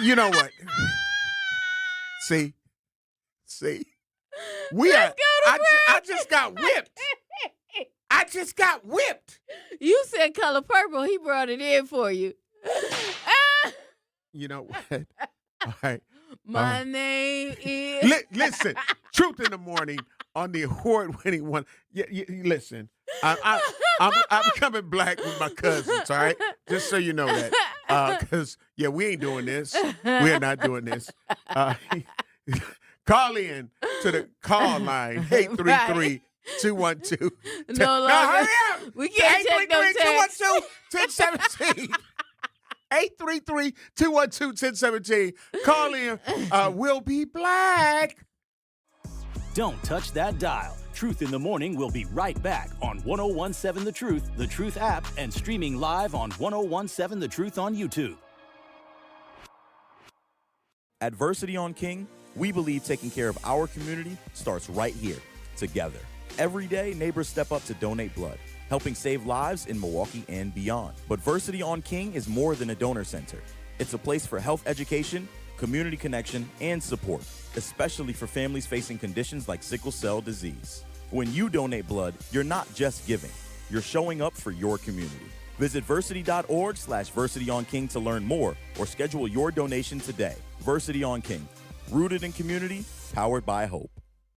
you know what? See. I just got whipped. I just got whipped. You said color purple. He brought it in for you. You know what? All right. My name is. Listen, Truth in the Morning on the award-winning one. Listen, I'm becoming black with my cousins, all right? Just so you know that. Because, we ain't doing this. We're not doing this. Call in to the call line, 833-212. No longer. Now, hurry up. We can't take no text. 212-1017. 833-212-1017. Call in. We'll be black. Don't touch that dial. Truth in the Morning will be right back on 1017 The Truth app, and streaming live on 1017 The Truth on YouTube. At Versity on King, we believe taking care of our community starts right here, together. Every day, neighbors step up to donate blood, helping save lives in Milwaukee and beyond. But Versity on King is more than a donor center. It's a place for health education, community connection, and support, especially for families facing conditions like sickle cell disease. When you donate blood, you're not just giving, you're showing up for your community. Visit versity.org/VersityOnKing to learn more or schedule your donation today. Versity on King, rooted in community, powered by hope.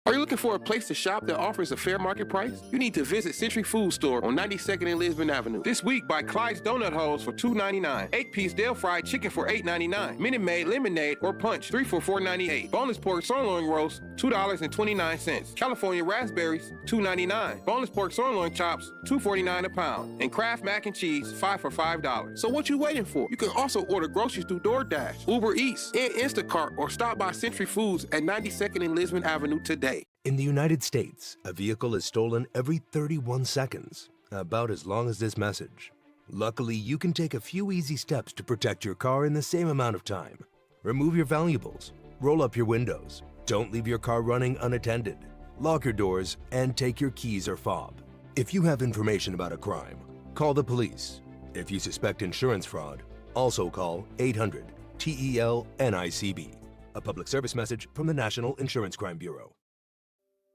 Are you looking for a place to shop that offers a fair market price? You need to visit Century Food Store on 92nd and Lisbon Avenue. This week, buy Clyde's Donut Holes for $2.99. 8-piece Del-Fried Chicken for $8.99. Minute Maid Lemonade or Punch, 3 for $4.98. Boneless Pork Sirloin Roast, $2.29. California Raspberries, $2.99. Boneless Pork Sirloin Chops, $2.49 a pound. And Kraft Mac and Cheese, 5 for $5. So what you waiting for? You can also order groceries through DoorDash, Uber Eats, and Instacart, or stop by Century Foods at 92nd and Lisbon Avenue today. In the United States, a vehicle is stolen every 31 seconds, about as long as this message. Luckily, you can take a few easy steps to protect your car in the same amount of time. Remove your valuables, roll up your windows, don't leave your car running unattended, lock your doors, and take your keys or fob. If you have information about a crime, call the police. If you suspect insurance fraud, also call 800-TEL-NICB. A public service message from the National Insurance Crime Bureau.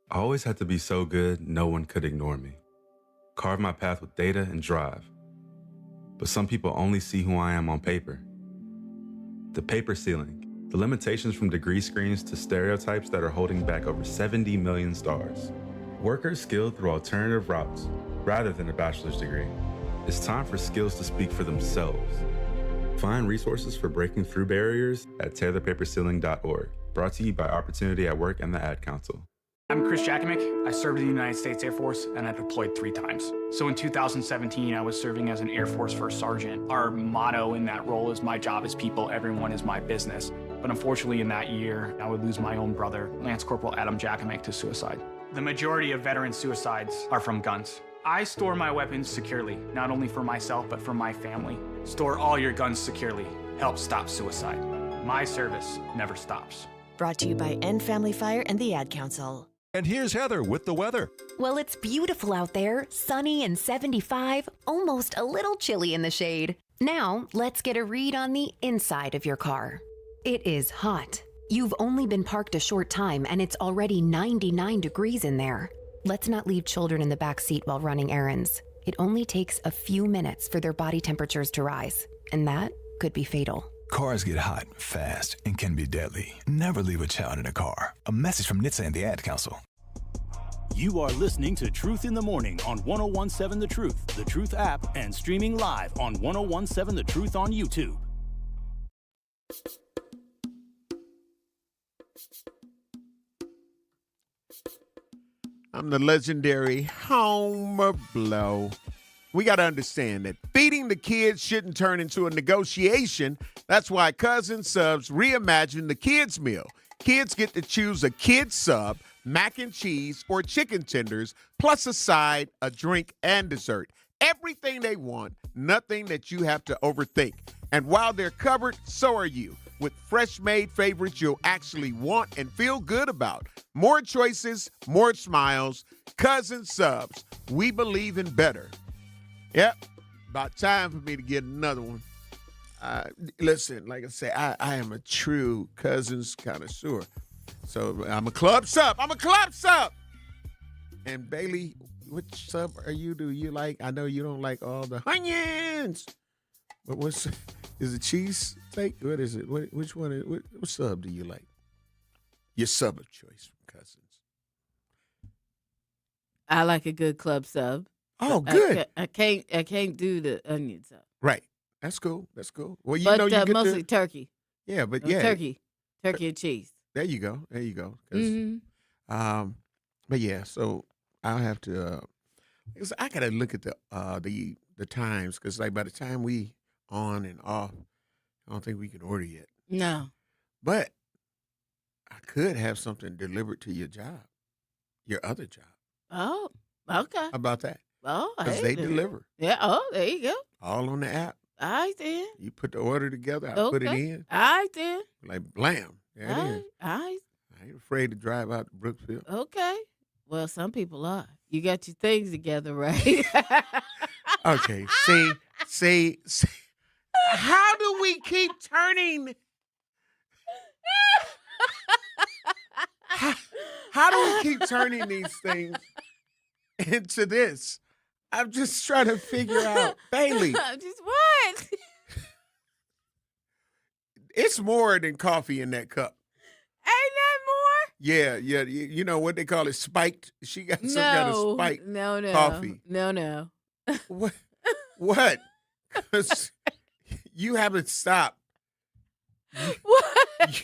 I always had to be so good, no one could ignore me. Carve my path with data and drive. But some people only see who I am on paper. The paper ceiling, the limitations from degree screens to stereotypes that are holding back over 70 million stars. Workers skilled through alternative routes, rather than a bachelor's degree. It's time for skills to speak for themselves. Find resources for breaking through barriers at tearthepaperceiling.org. Brought to you by Opportunity at Work and the Ad Council. I'm Chris Jakimick. I served in the United States Air Force, and I deployed 3 times. So in 2017, I was serving as an Air Force First Sergeant. Our motto in that role is, my job is people, everyone is my business. But unfortunately in that year, I would lose my own brother, Lance Corporal Adam Jakimick, to suicide. The majority of veteran suicides are from guns. I store my weapons securely, not only for myself, but for my family. Store all your guns securely. Help stop suicide. My service never stops. Brought to you by End Family Fire and the Ad Council. And here's Heather with the weather. Well, it's beautiful out there, sunny and 75, almost a little chilly in the shade. Now, let's get a read on the inside of your car. It is hot. You've only been parked a short time and it's already 99 degrees in there. Let's not leave children in the back seat while running errands. It only takes a few minutes for their body temperatures to rise, and that could be fatal. Cars get hot, fast, and can be deadly. Never leave a child in a car. A message from NHTSA and the Ad Council. You are listening to Truth in the Morning on 1017 The Truth app, and streaming live on 1017 The Truth on YouTube. I'm the legendary Homer Blow. We got to understand that feeding the kids shouldn't turn into a negotiation. That's why Cousin Subs reimagined the kids' meal. Kids get to choose a kid sub, mac and cheese, or chicken tenders, plus a side, a drink, and dessert. Everything they want, nothing that you have to overthink. And while they're covered, so are you. With fresh-made favorites you'll actually want and feel good about. More choices, more smiles. Cousin Subs, we believe in better. Yep, about time for me to get another one. Listen, like I say, I am a true cousins connoisseur. So I'm a club sub. And Bailey, which sub are you? Do you like? I know you don't like all the onions. But is it cheese steak? What is it? Which one? What sub do you like? Your sub of choice from Cousins. I like a good club sub. Oh, good. I can't do the onion sub. Right. That's cool. Well, you but know you get mostly turkey. Yeah, but turkey and cheese. There you go. 'Cause, Mm-hmm. But yeah, so I'll have to. I gotta look at the times because like by the time we on and off, I don't think we can order yet. No. But I could have something delivered to your other job. Oh, okay. How about that? Oh, because they deliver. Yeah. Oh, there you go. All on the app. All right then. You put the order together. I put it in. All right then. Like blam. There it is. All right. I ain't afraid to drive out to Brookfield. Okay. Well, some people are. You got your things together, right? Okay. See. How do we keep turning? How do we keep turning these things into this? I'm just trying to figure out, Bailey. Just what? It's more than coffee in that cup. Ain't that more? Yeah. You know what they call it? Spiked. She got some kind of spiked coffee. No. What? 'Cause you haven't stopped. What?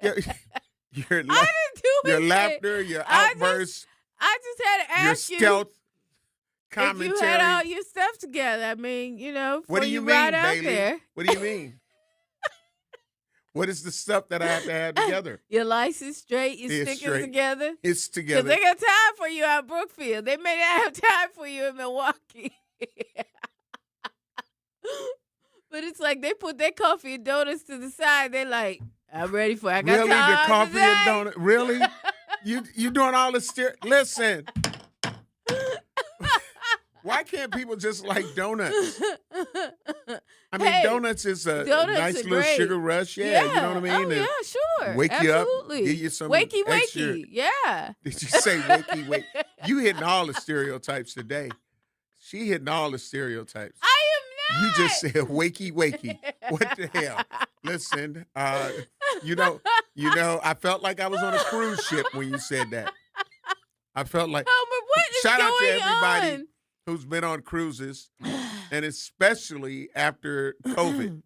Your I didn't do your anything. laughter, your outbursts, I just had to your ask stealth if commentary. you had all your stuff together. I mean, What do you mean, ride out Bailey? there. What do you mean? What is the stuff that I have to have together? Your license straight, your It's stickers straight. together. It's Because together. they got time for you out in Brookfield. They may not have time for you in Milwaukee. But it's like they put their coffee and donuts to the side. They're like, I'm ready for it. I got Really, time the coffee today. and donut? Really? You doing all this? Listen. Why can't people just like donuts? I mean, Hey, donuts is a donuts nice are little great. sugar rush. Yeah, you know what I mean? Oh, And yeah, sure. wake Absolutely. you up, give you some wakey, extra. wakey. Yeah. Did you say wakey, wake? You hitting all the stereotypes today. She hitting all the stereotypes. I am not. You just said wakey, wakey. What the hell? Listen, you know, I felt like I was on a cruise ship when you said that. I felt like. What is Shout out to going everybody on? who's been on cruises, and especially after COVID,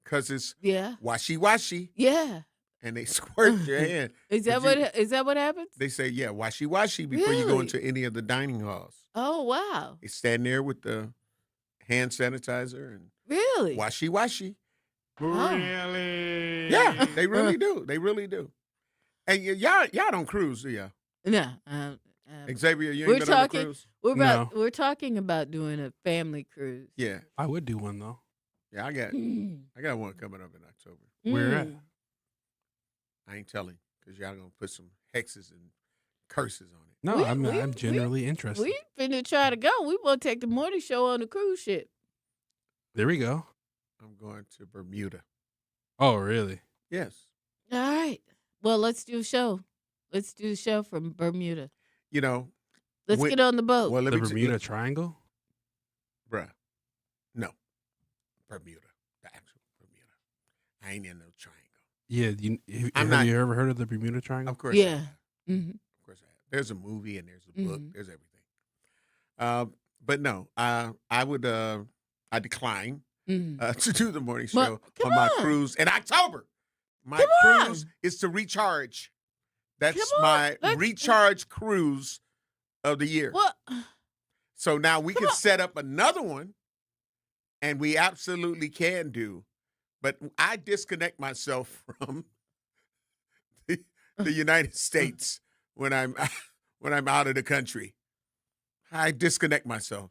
because it's washy, Yeah. and they squirt your hand. Is that what happens? They say, yeah, washy before you go Really? into any of the dining halls. Oh wow. They stand there with the hand sanitizer and Really? washy. Really? Yeah, they really do. They really do. And y'all don't cruise, do y'all? No. Xavier, you ain't been on a cruise? We're talking about doing a family cruise. Yeah. I would do one though. Yeah, I got one coming up in October. Where at? I ain't telling because y'all gonna put some hexes and curses on it. No, I'm generally interested. We finna try to go. We want to take the morning show on the cruise ship. There we go. I'm going to Bermuda. Oh, really? Yes. All right. Well, let's do a show. Let's do a show from Bermuda. You know. Let's get on the boat. Well, The Bermuda Triangle? Bruh. No. Bermuda. The actual Bermuda. I ain't in no triangle. Yeah, I'm have not- you ever heard of the Bermuda Triangle? Of course. Yeah. Of course I have. There's a movie and there's a book. There's everything. But no, I would I decline to do the morning show on my cruise in October. My cruise is to recharge. That's my recharge cruise of the year. What? So now we can set up another one, and we absolutely can do. But I disconnect myself from the United States when I'm out of the country. I disconnect myself.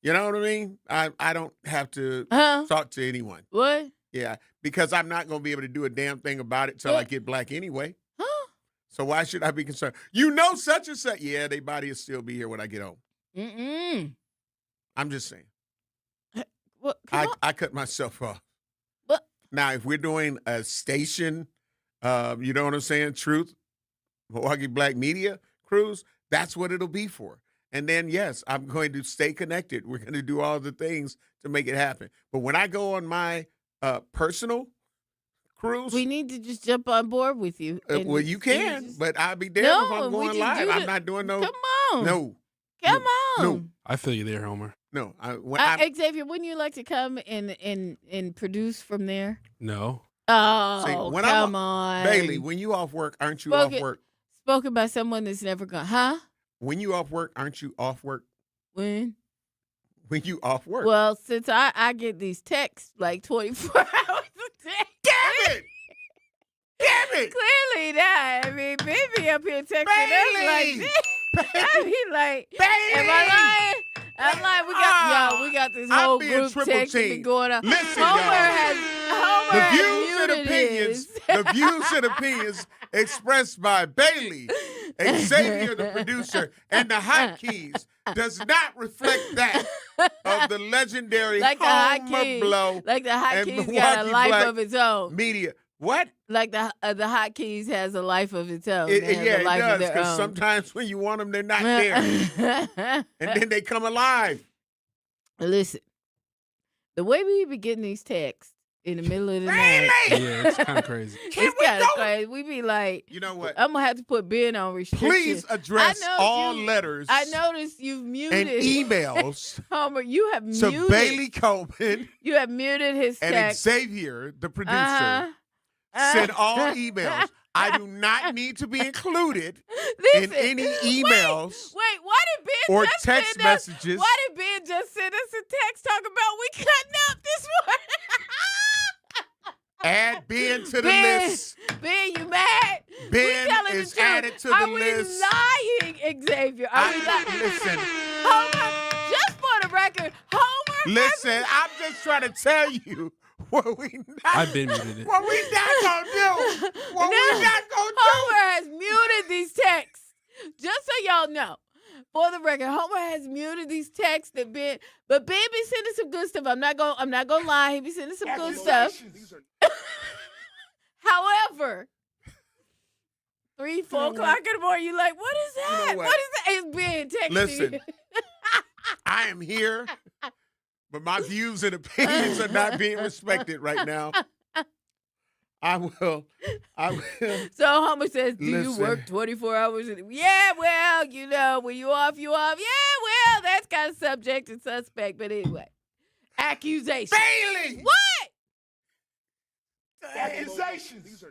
You know what I mean? I don't have to talk to anyone. What? Yeah, because I'm not going to be able to do a damn thing about it till I get black anyway. So why should I be concerned? You know such and such. Yeah, their body will still be here when I get home. Mm-mm. I'm just saying. I cut myself off. What? Now, if we're doing a station, you know what I'm saying? Truth, Milwaukee Black Media Cruise, that's what it'll be for. And then, yes, I'm going to stay connected. We're going to do all the things to make it happen. But when I go on my personal cruise, we need to just jump on board with you. Well, you can, but I'll be damned if I'm going live. I'm not doing no. Come on. No. Come on. No. I feel you there, Homer. No. Xavier, wouldn't you like to come and produce from there? No. Oh, See, come on. Bailey, when you off work, aren't you off work? Spoken by someone that's never gone. Huh? When you off work, aren't you off work? When you off work. Well, since I get these texts like 24 hours a day. Damn it! Damn it! Clearly not. I mean, baby up here texting us like this. I mean, like, am I lying? I'm like, we got this whole group texting going on. Listen, Homer the views and opinions expressed by Bailey, Xavier, the producer, and the hotkeys does not reflect that of the legendary Homer Blow. Like the and hotkeys Milwaukee got a life Black of its own. Media. What? Like the hotkeys has a life of its own. It does, because sometimes when you want them, they're not there. And then they come alive. Listen, the way we be getting these texts in the middle of the night. Yeah, it's kind of crazy. It's kind of crazy. We be like, you know what? I'm going to have to put Ben on restrictions. Please address all letters. I noticed you've muted. And emails. Homer, you have to muted. Bailey Coleman. You have muted his text. And Xavier, the producer, send all emails. I do not need to be included in any emails. Wait, why did Ben or just text send messages? Why did Ben just send us a text talking about we cutting up this morning? Add Ben to the list. Ben, you mad? Ben is added to the list. Are we lying, Xavier? Are we lying? Listen. Homer, just for the record, Homer. Listen, I'm just trying to tell you what we not. I've been muted it. What we not gonna do? What we not gonna do? Homer has muted these texts. Just so y'all know. For the record, Homer has muted these texts that Ben, but Ben be sending some good stuff. I'm not gonna lie, he be sending some good stuff. However, 3, 4 o'clock in the morning, you like, what is that? You know what is that? It's Ben texting. Listen, I am here, but my views and opinions are not being respected right now. I will. So Homer says, do you Listen. work 24 hours? Yeah, well, you know, when you off, you off. Yeah, well, that's kind of subject and suspect. But anyway, accusations. Bailey! What? Accusations.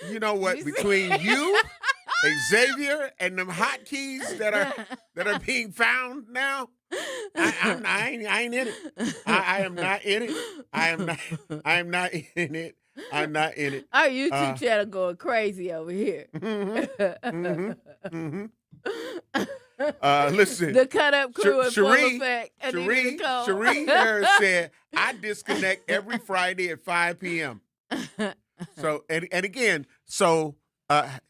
You know what? Between you, Xavier, and them hotkeys that are being found now, I ain't in it. I am not in it. I am not in it. I'm not in it. Our YouTube channel going crazy over here. Listen. The cut up crew in full effect. Cherie Harris said, I disconnect every Friday at 5 p.m. So, and again, so,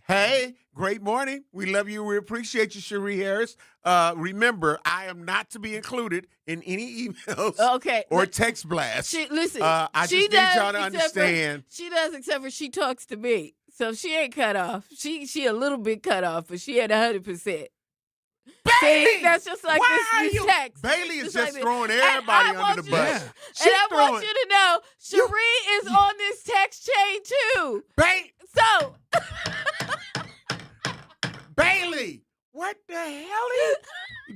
hey, great morning. We love you. We appreciate you, Cherie Harris. Remember, I am not to be included in any emails or text blasts. Listen, I just need y'all to understand. She does, except for she talks to me. So she ain't cut off. She a little bit cut off, but she at 100%. Bailey! See, that's just like this text. Bailey is just throwing everybody under the bus. And I want you to know, Cherie is on this text chain too. So, Bailey, what the hell is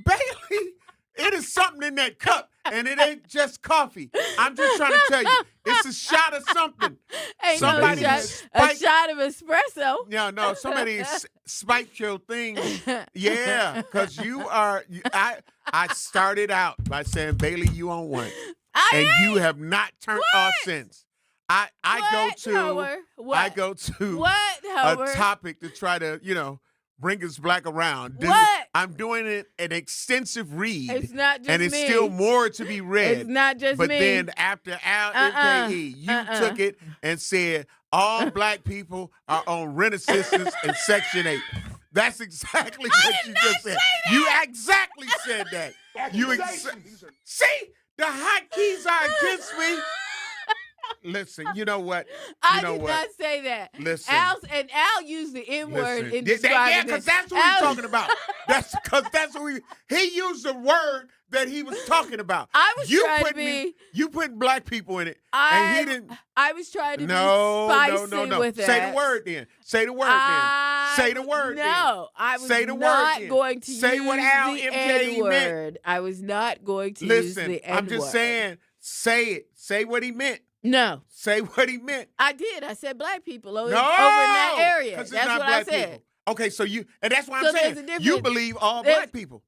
Bailey? It is something in that cup, and it ain't just coffee. I'm just trying to tell you, it's a shot of something. Ain't somebody a shot of espresso. Yeah, no, somebody spiked your thing. Yeah, because I started out by saying, Bailey, you on one. And you have not turned off since. I go to a topic to try to, bring us back around. I'm doing an extensive read. It's not just and it's me. Still more to be read. It's not just but me. But then after Al MKE, you took it and said all black people are on rent assistance and Section 8. That's exactly what you just said. You exactly said that. See, The hotkeys are against me. Listen, you know what? I did not say that. Listen. Al used the N-word in describing Yeah, because that's what we're talking about. That's because he used the word that he was talking about. I was trying to be. You put black people in it, and he didn't. I was trying to be spicy with that. Say the word then. Say the word then. Say the word then. No, I was say the not word going to say use what Al the MK N-word. meant. I was not going to use the N-word. I'm just saying, say it. Say what he meant. No. Say what he meant. I did. I said black people over in that area. That's what I said. People. Okay, so and that's why so I'm saying you believe all black people.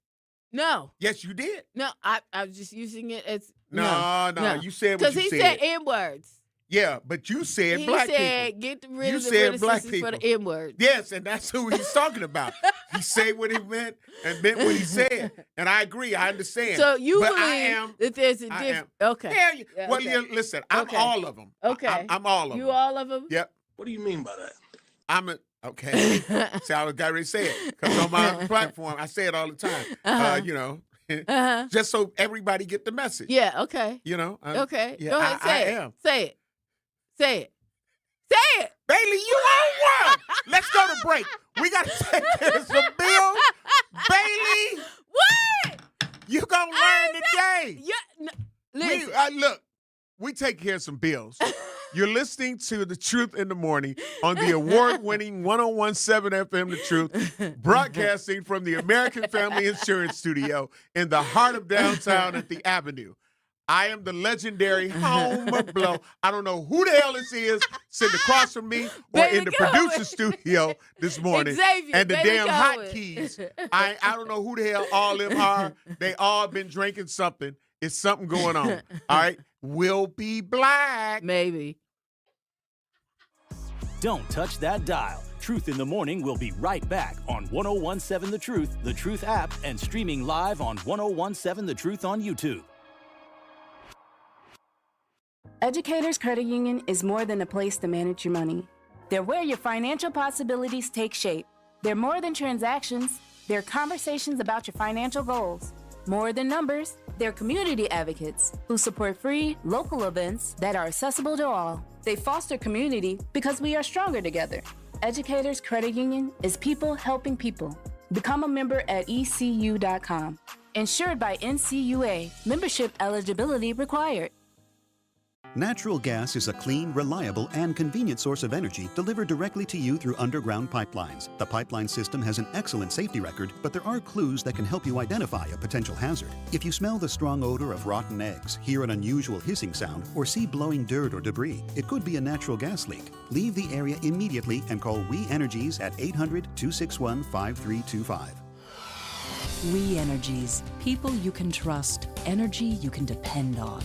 No. Yes, you did. No, I was just using it as No. You said what you said. Because he said N-words. Yeah, but you said black people. He said get rid of the criticism for the N-word. Yes, and that's who he's talking about. He said what he meant and meant what he said. And I agree. I understand. So you believe that there's a difference. Okay. Yeah, well, listen, I'm all of them. Okay. I'm all of them. You all of them? Yep. What do you mean by that? Okay. See, I got ready to say it. Because on my platform, I say it all the time. Just so everybody get the message. Yeah, okay. Okay. Yeah, go ahead, say it. Say it. Say it. Say it. Bailey, you on one. Let's go to break. We got to take care of some bills. Bailey. What? You going to learn today. Listen. Look, we take care of some bills. You're listening to The Truth in the Morning on the award-winning 101.7 FM The Truth, broadcasting from the American Family Insurance Studio in the heart of downtown at the Avenue. I am the legendary Home Blow. I don't know who the hell this is sitting across from me or in the producer studio this morning. Xavier, and the damn hotkeys. I don't know who the hell all them are. They all been drinking something. It's something going on. All right? We'll be black. Maybe. Don't touch that dial. Truth in the Morning will be right back on 101.7 The Truth app, and streaming live on 101.7 The Truth on YouTube. Educators Credit Union is more than a place to manage your money. They're where your financial possibilities take shape. They're more than transactions. They're conversations about your financial goals. More than numbers, they're community advocates who support free, local events that are accessible to all. They foster community because we are stronger together. Educators Credit Union is people helping people. Become a member at ECU.com. Insured by NCUA. Membership eligibility required. Natural gas is a clean, reliable, and convenient source of energy delivered directly to you through underground pipelines. The pipeline system has an excellent safety record, but there are clues that can help you identify a potential hazard. If you smell the strong odor of rotten eggs, hear an unusual hissing sound, or see blowing dirt or debris, it could be a natural gas leak. Leave the area immediately and call We Energies at 800-261-5325. We Energies. People you can trust. Energy you can depend on.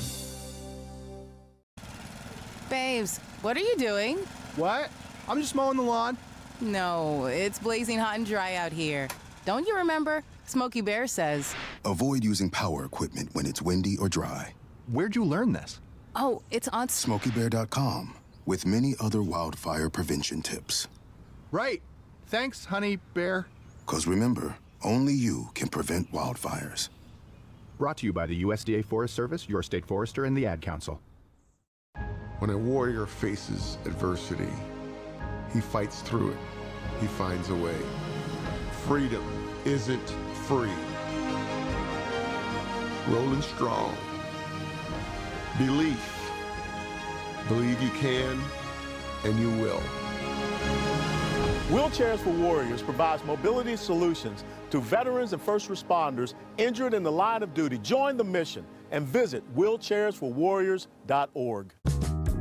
Babes, what are you doing? What? I'm just mowing the lawn. No, it's blazing hot and dry out here. Don't you remember? Smokey Bear says. Avoid using power equipment when it's windy or dry. Where'd you learn this? Oh, it's on SmokeyBear.com with many other wildfire prevention tips. Right. Thanks, honey bear. 'Cause remember, only you can prevent wildfires. Brought to you by the USDA Forest Service, your state forester, and the Ad Council. When a warrior faces adversity, he fights through it. He finds a way. Freedom isn't free. Rolling strong. Belief. Believe you can, and you will. Wheelchairs for Warriors provides mobility solutions to veterans and first responders injured in the line of duty. Join the mission and visit wheelchairsforwarriors.org.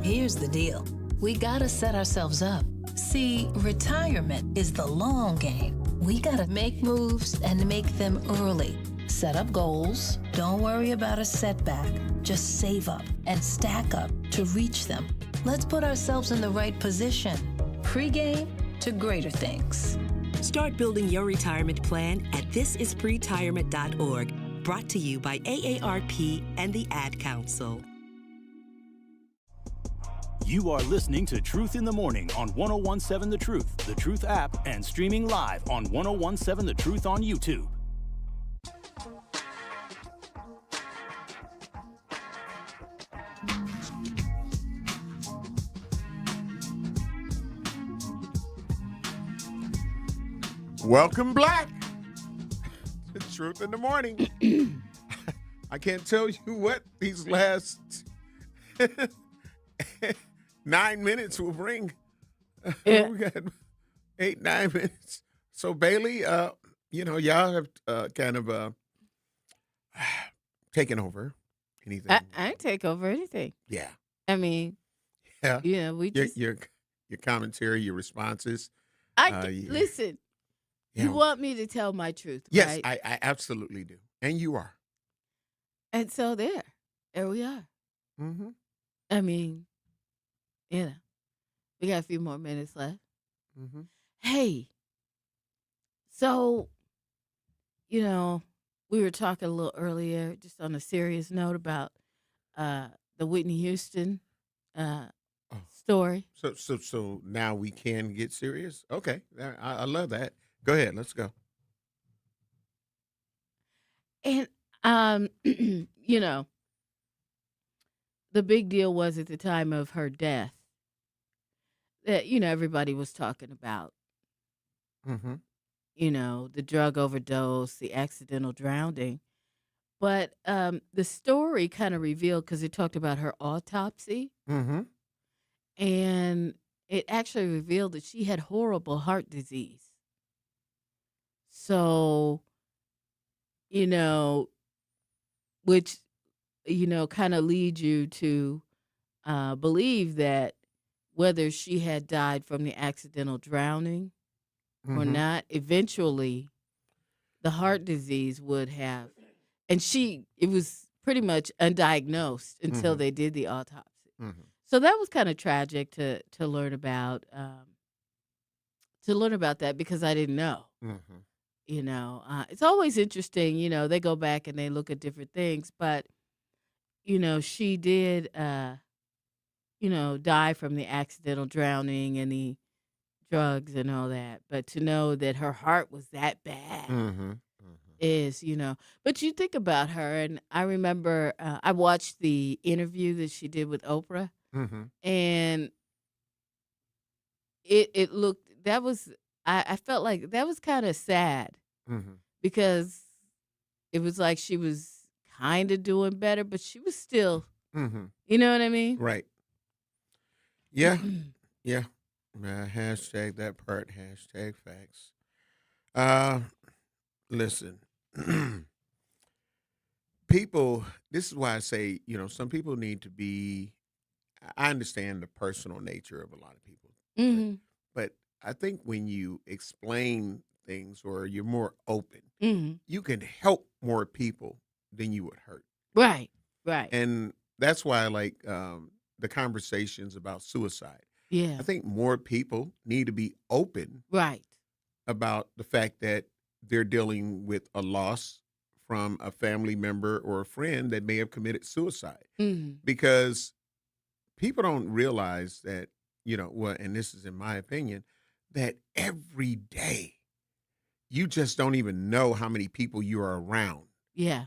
Here's the deal. We gotta set ourselves up. See, retirement is the long game. We gotta make moves and make them early. Set up goals. Don't worry about a setback. Just save up and stack up to reach them. Let's put ourselves in the right position. Pre-game to greater things. Start building your retirement plan at thisispretirement.org. Brought to you by AARP and the Ad Council. You are listening to Truth in the Morning on 101.7 The Truth app, and streaming live on 101.7 The Truth on YouTube. Welcome back to Truth in the Morning. I can't tell you what these last 9 minutes will bring. Yeah. We got 8-9 minutes. So Bailey, y'all have kind of taken over anything. I ain't take over anything. Yeah. I mean, Yeah. we just. Your commentary, your responses. Listen. Yeah. You want me to tell my truth, Yes, right? I absolutely do, and you are. And so there we are. Mm-hmm. I mean, we got a few more minutes left. Mm-hmm. Hey, so, we were talking a little earlier, just on a serious note, about the Whitney Houston story. So now we can get serious? Okay, I love that. Go ahead, let's go. And, the big deal was at the time of her death that, everybody was talking about, Mm-hmm. the drug overdose, the accidental drowning. But the story kind of revealed, because it talked about her autopsy, Mm-hmm. and it actually revealed that she had horrible heart disease. So, which, kind of leads you to believe that whether she had died from the accidental drowning or Mhm. not, eventually the heart disease would have, and it was pretty much undiagnosed until Mhm. they did the autopsy. Mhm. So that was kind of tragic to learn about, that, because I didn't know. Mm-hmm. It's always interesting, they go back and they look at different things, but, she did, die from the accidental drowning and the drugs and all that. But to know that her heart was that bad Mm-hmm. is, but you think about her, and I remember I watched the interview that she did with Oprah, Mm-hmm. and it looked, I felt like that was kind of sad, Mm-hmm. because it was like she was kind of doing better, but she was still, Mm-hmm. you know what I mean? Right. Yeah. Yeah. Hashtag that part. Hashtag facts. Listen. People, this is why I say, some people need to be, I understand the personal nature of a lot of people, Mhm. but I think when you explain things or you're more open, Mhm. you can help more people than you would hurt. Right. Right. And that's why I like the conversations about suicide. Yeah. I think more people need to be open Right. about the fact that they're dealing with a loss from a family member or a friend that may have committed suicide. Mhm. Because people don't realize that, and this is in my opinion, that every day you just don't even know how many people you are around Yeah.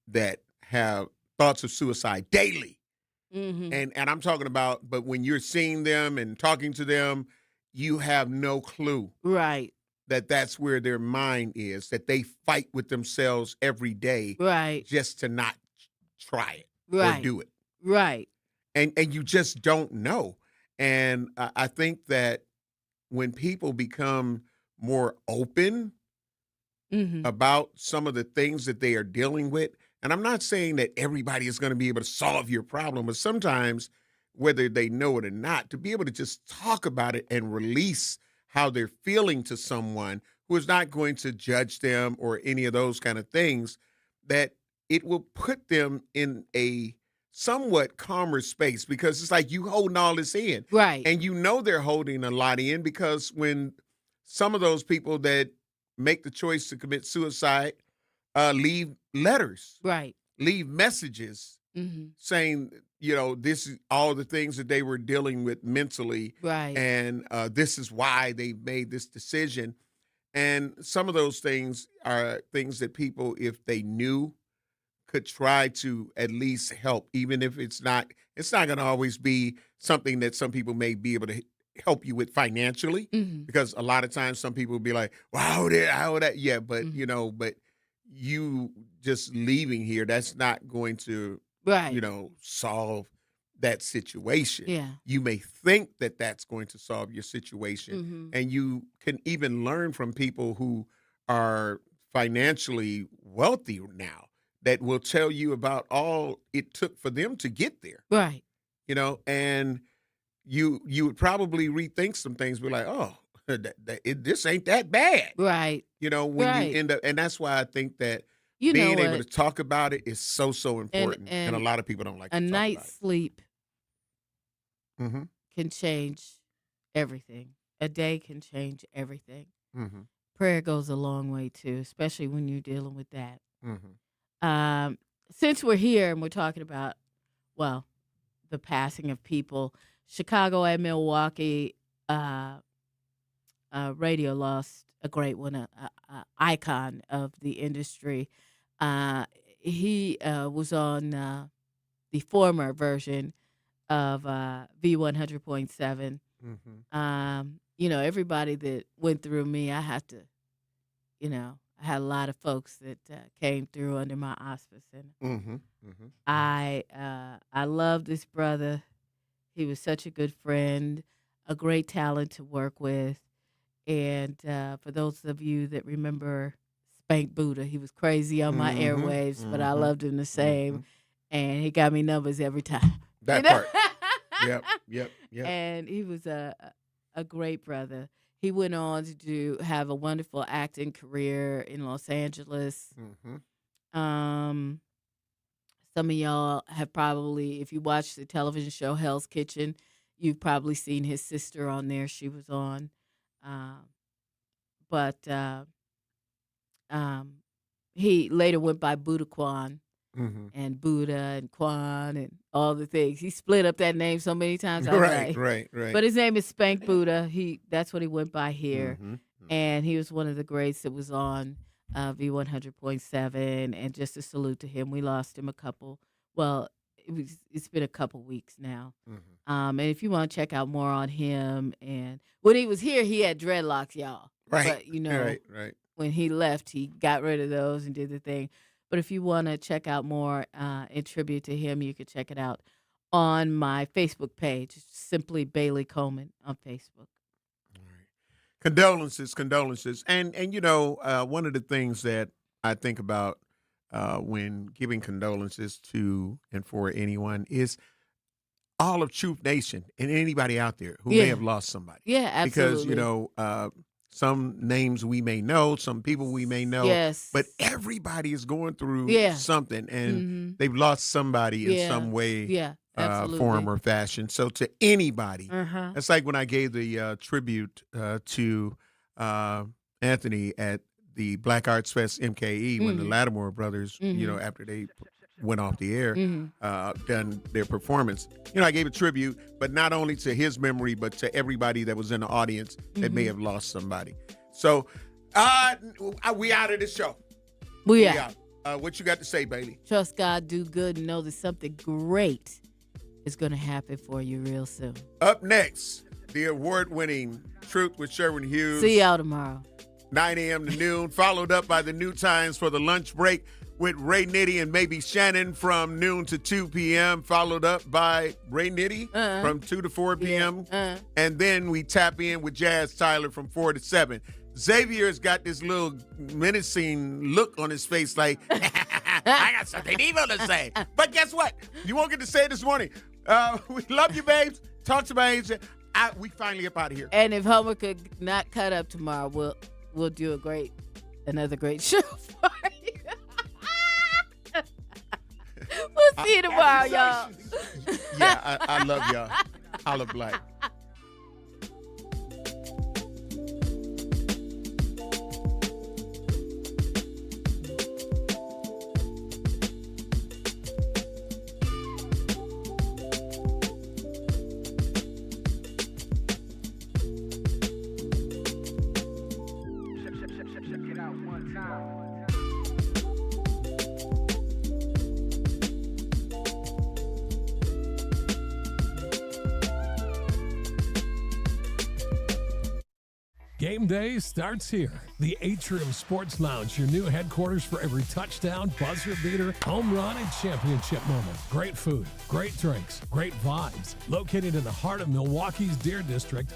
that have thoughts of suicide daily. Mhm. And I'm talking about, but when you're seeing them and talking to them, you have no clue Right. that that's where their mind is, that they fight with themselves every day Right. just to not try it Right. or do it. Right. And you just don't know. And I think that when people become more open Mhm. about some of the things that they are dealing with, and I'm not saying that everybody is going to be able to solve your problem, but sometimes, whether they know it or not, to be able to just talk about it and release how they're feeling to someone who is not going to judge them or any of those kind of things, that it will put them in a somewhat calmer space, because it's like you holding all this in. Right. And they're holding a lot in, because when some of those people that make the choice to commit suicide leave letters, Right. leave messages Mhm. saying, this is all the things that they were dealing with mentally, Right. and this is why they made this decision. And some of those things are things that people, if they knew, could try to at least help, even if it's not going to always be something that some people may be able to help you with financially, because a lot of times some people will be like, well, how would that? Yeah, but but you just leaving here, that's not going to, solve that situation. Yeah. You may think that that's going to solve your situation, and you can even learn from people who are financially wealthy now that will tell you about all it took for them to get there. Right. And you would probably rethink some things, be like, oh, this ain't that bad. Right. When you end up, and that's why I think that being able to talk about it is so important, and a lot of people don't like to talk about it. A night's sleep can change everything. A day can change everything. Prayer goes a long way too, especially when you're dealing with that. Since we're here and we're talking about, the passing of people, Chicago and Milwaukee radio lost a great one, an icon of the industry. He was on the former version of V100.7. Everybody that went through me, I had to, I had a lot of folks that came through under my auspice. And I love this brother. He was such a good friend, a great talent to work with. And for those of you that remember Spank Buddha, he was crazy on my airwaves, but I loved him the same. And he got me numbers every time. That part. Yep. And he was a great brother. He went on to have a wonderful acting career in Los Angeles. Some of y'all have probably, if you watch the television show Hell's Kitchen, you've probably seen his sister on there. She was on. But he later went by Buddha Kwan. And Buddha and Kwan and all the things. He split up that name so many times. Right. But his name is Spank Buddha. That's what he went by here. And he was one of the greats that was on V100.7. And just a salute to him. We lost him it's been a couple weeks now. And if you want to check out more on him, and when he was here, he had dreadlocks, y'all. Right. But, right. When he left, he got rid of those and did the thing. But if you want to check out more in tribute to him, you can check it out on my Facebook page. It's simply Bailey Coleman on Facebook. All right. Condolences. And one of the things that I think about when giving condolences to and for anyone is all of Truth Nation and anybody out there who may have lost somebody. Yeah, absolutely. Because, some names we may know, some people we may know, but everybody is going through something, and they've lost somebody in some way, form, or fashion. So to anybody, it's like when I gave the tribute to Anthony at the Black Arts Fest MKE when the Lattimore brothers, after they went off the air, done their performance. I gave a tribute, but not only to his memory, but to everybody that was in the audience that may have lost somebody. So we out of the show. We out. What you got to say, Bailey? Trust God, do good, and know that something great is going to happen for you real soon. Up next, the award-winning Truth with Sherwin Hughes. See y'all tomorrow. 9 a.m. to noon, followed up by the New Times for the lunch break with Ray Nitty and maybe Shannon from noon to 2 p.m., followed up by Ray Nitty from 2 to 4 p.m. And then we tap in with Jazz Tyler from 4 to 7. Xavier's got this little menacing look on his face like, I got something evil to say. But guess what? You won't get to say it this morning. We love you, babes. Talk to my agent. We finally up out of here. And if Homer could not cut up tomorrow, we'll do another great show for you. We'll see you tomorrow, y'all. Yeah, I love y'all. Holla Black. Game day starts here. The Atrium Sports Lounge, your new headquarters for every touchdown, buzzer beater, home run, and championship moment. Great food, great drinks, great vibes. Located in the heart of Milwaukee's Deer District,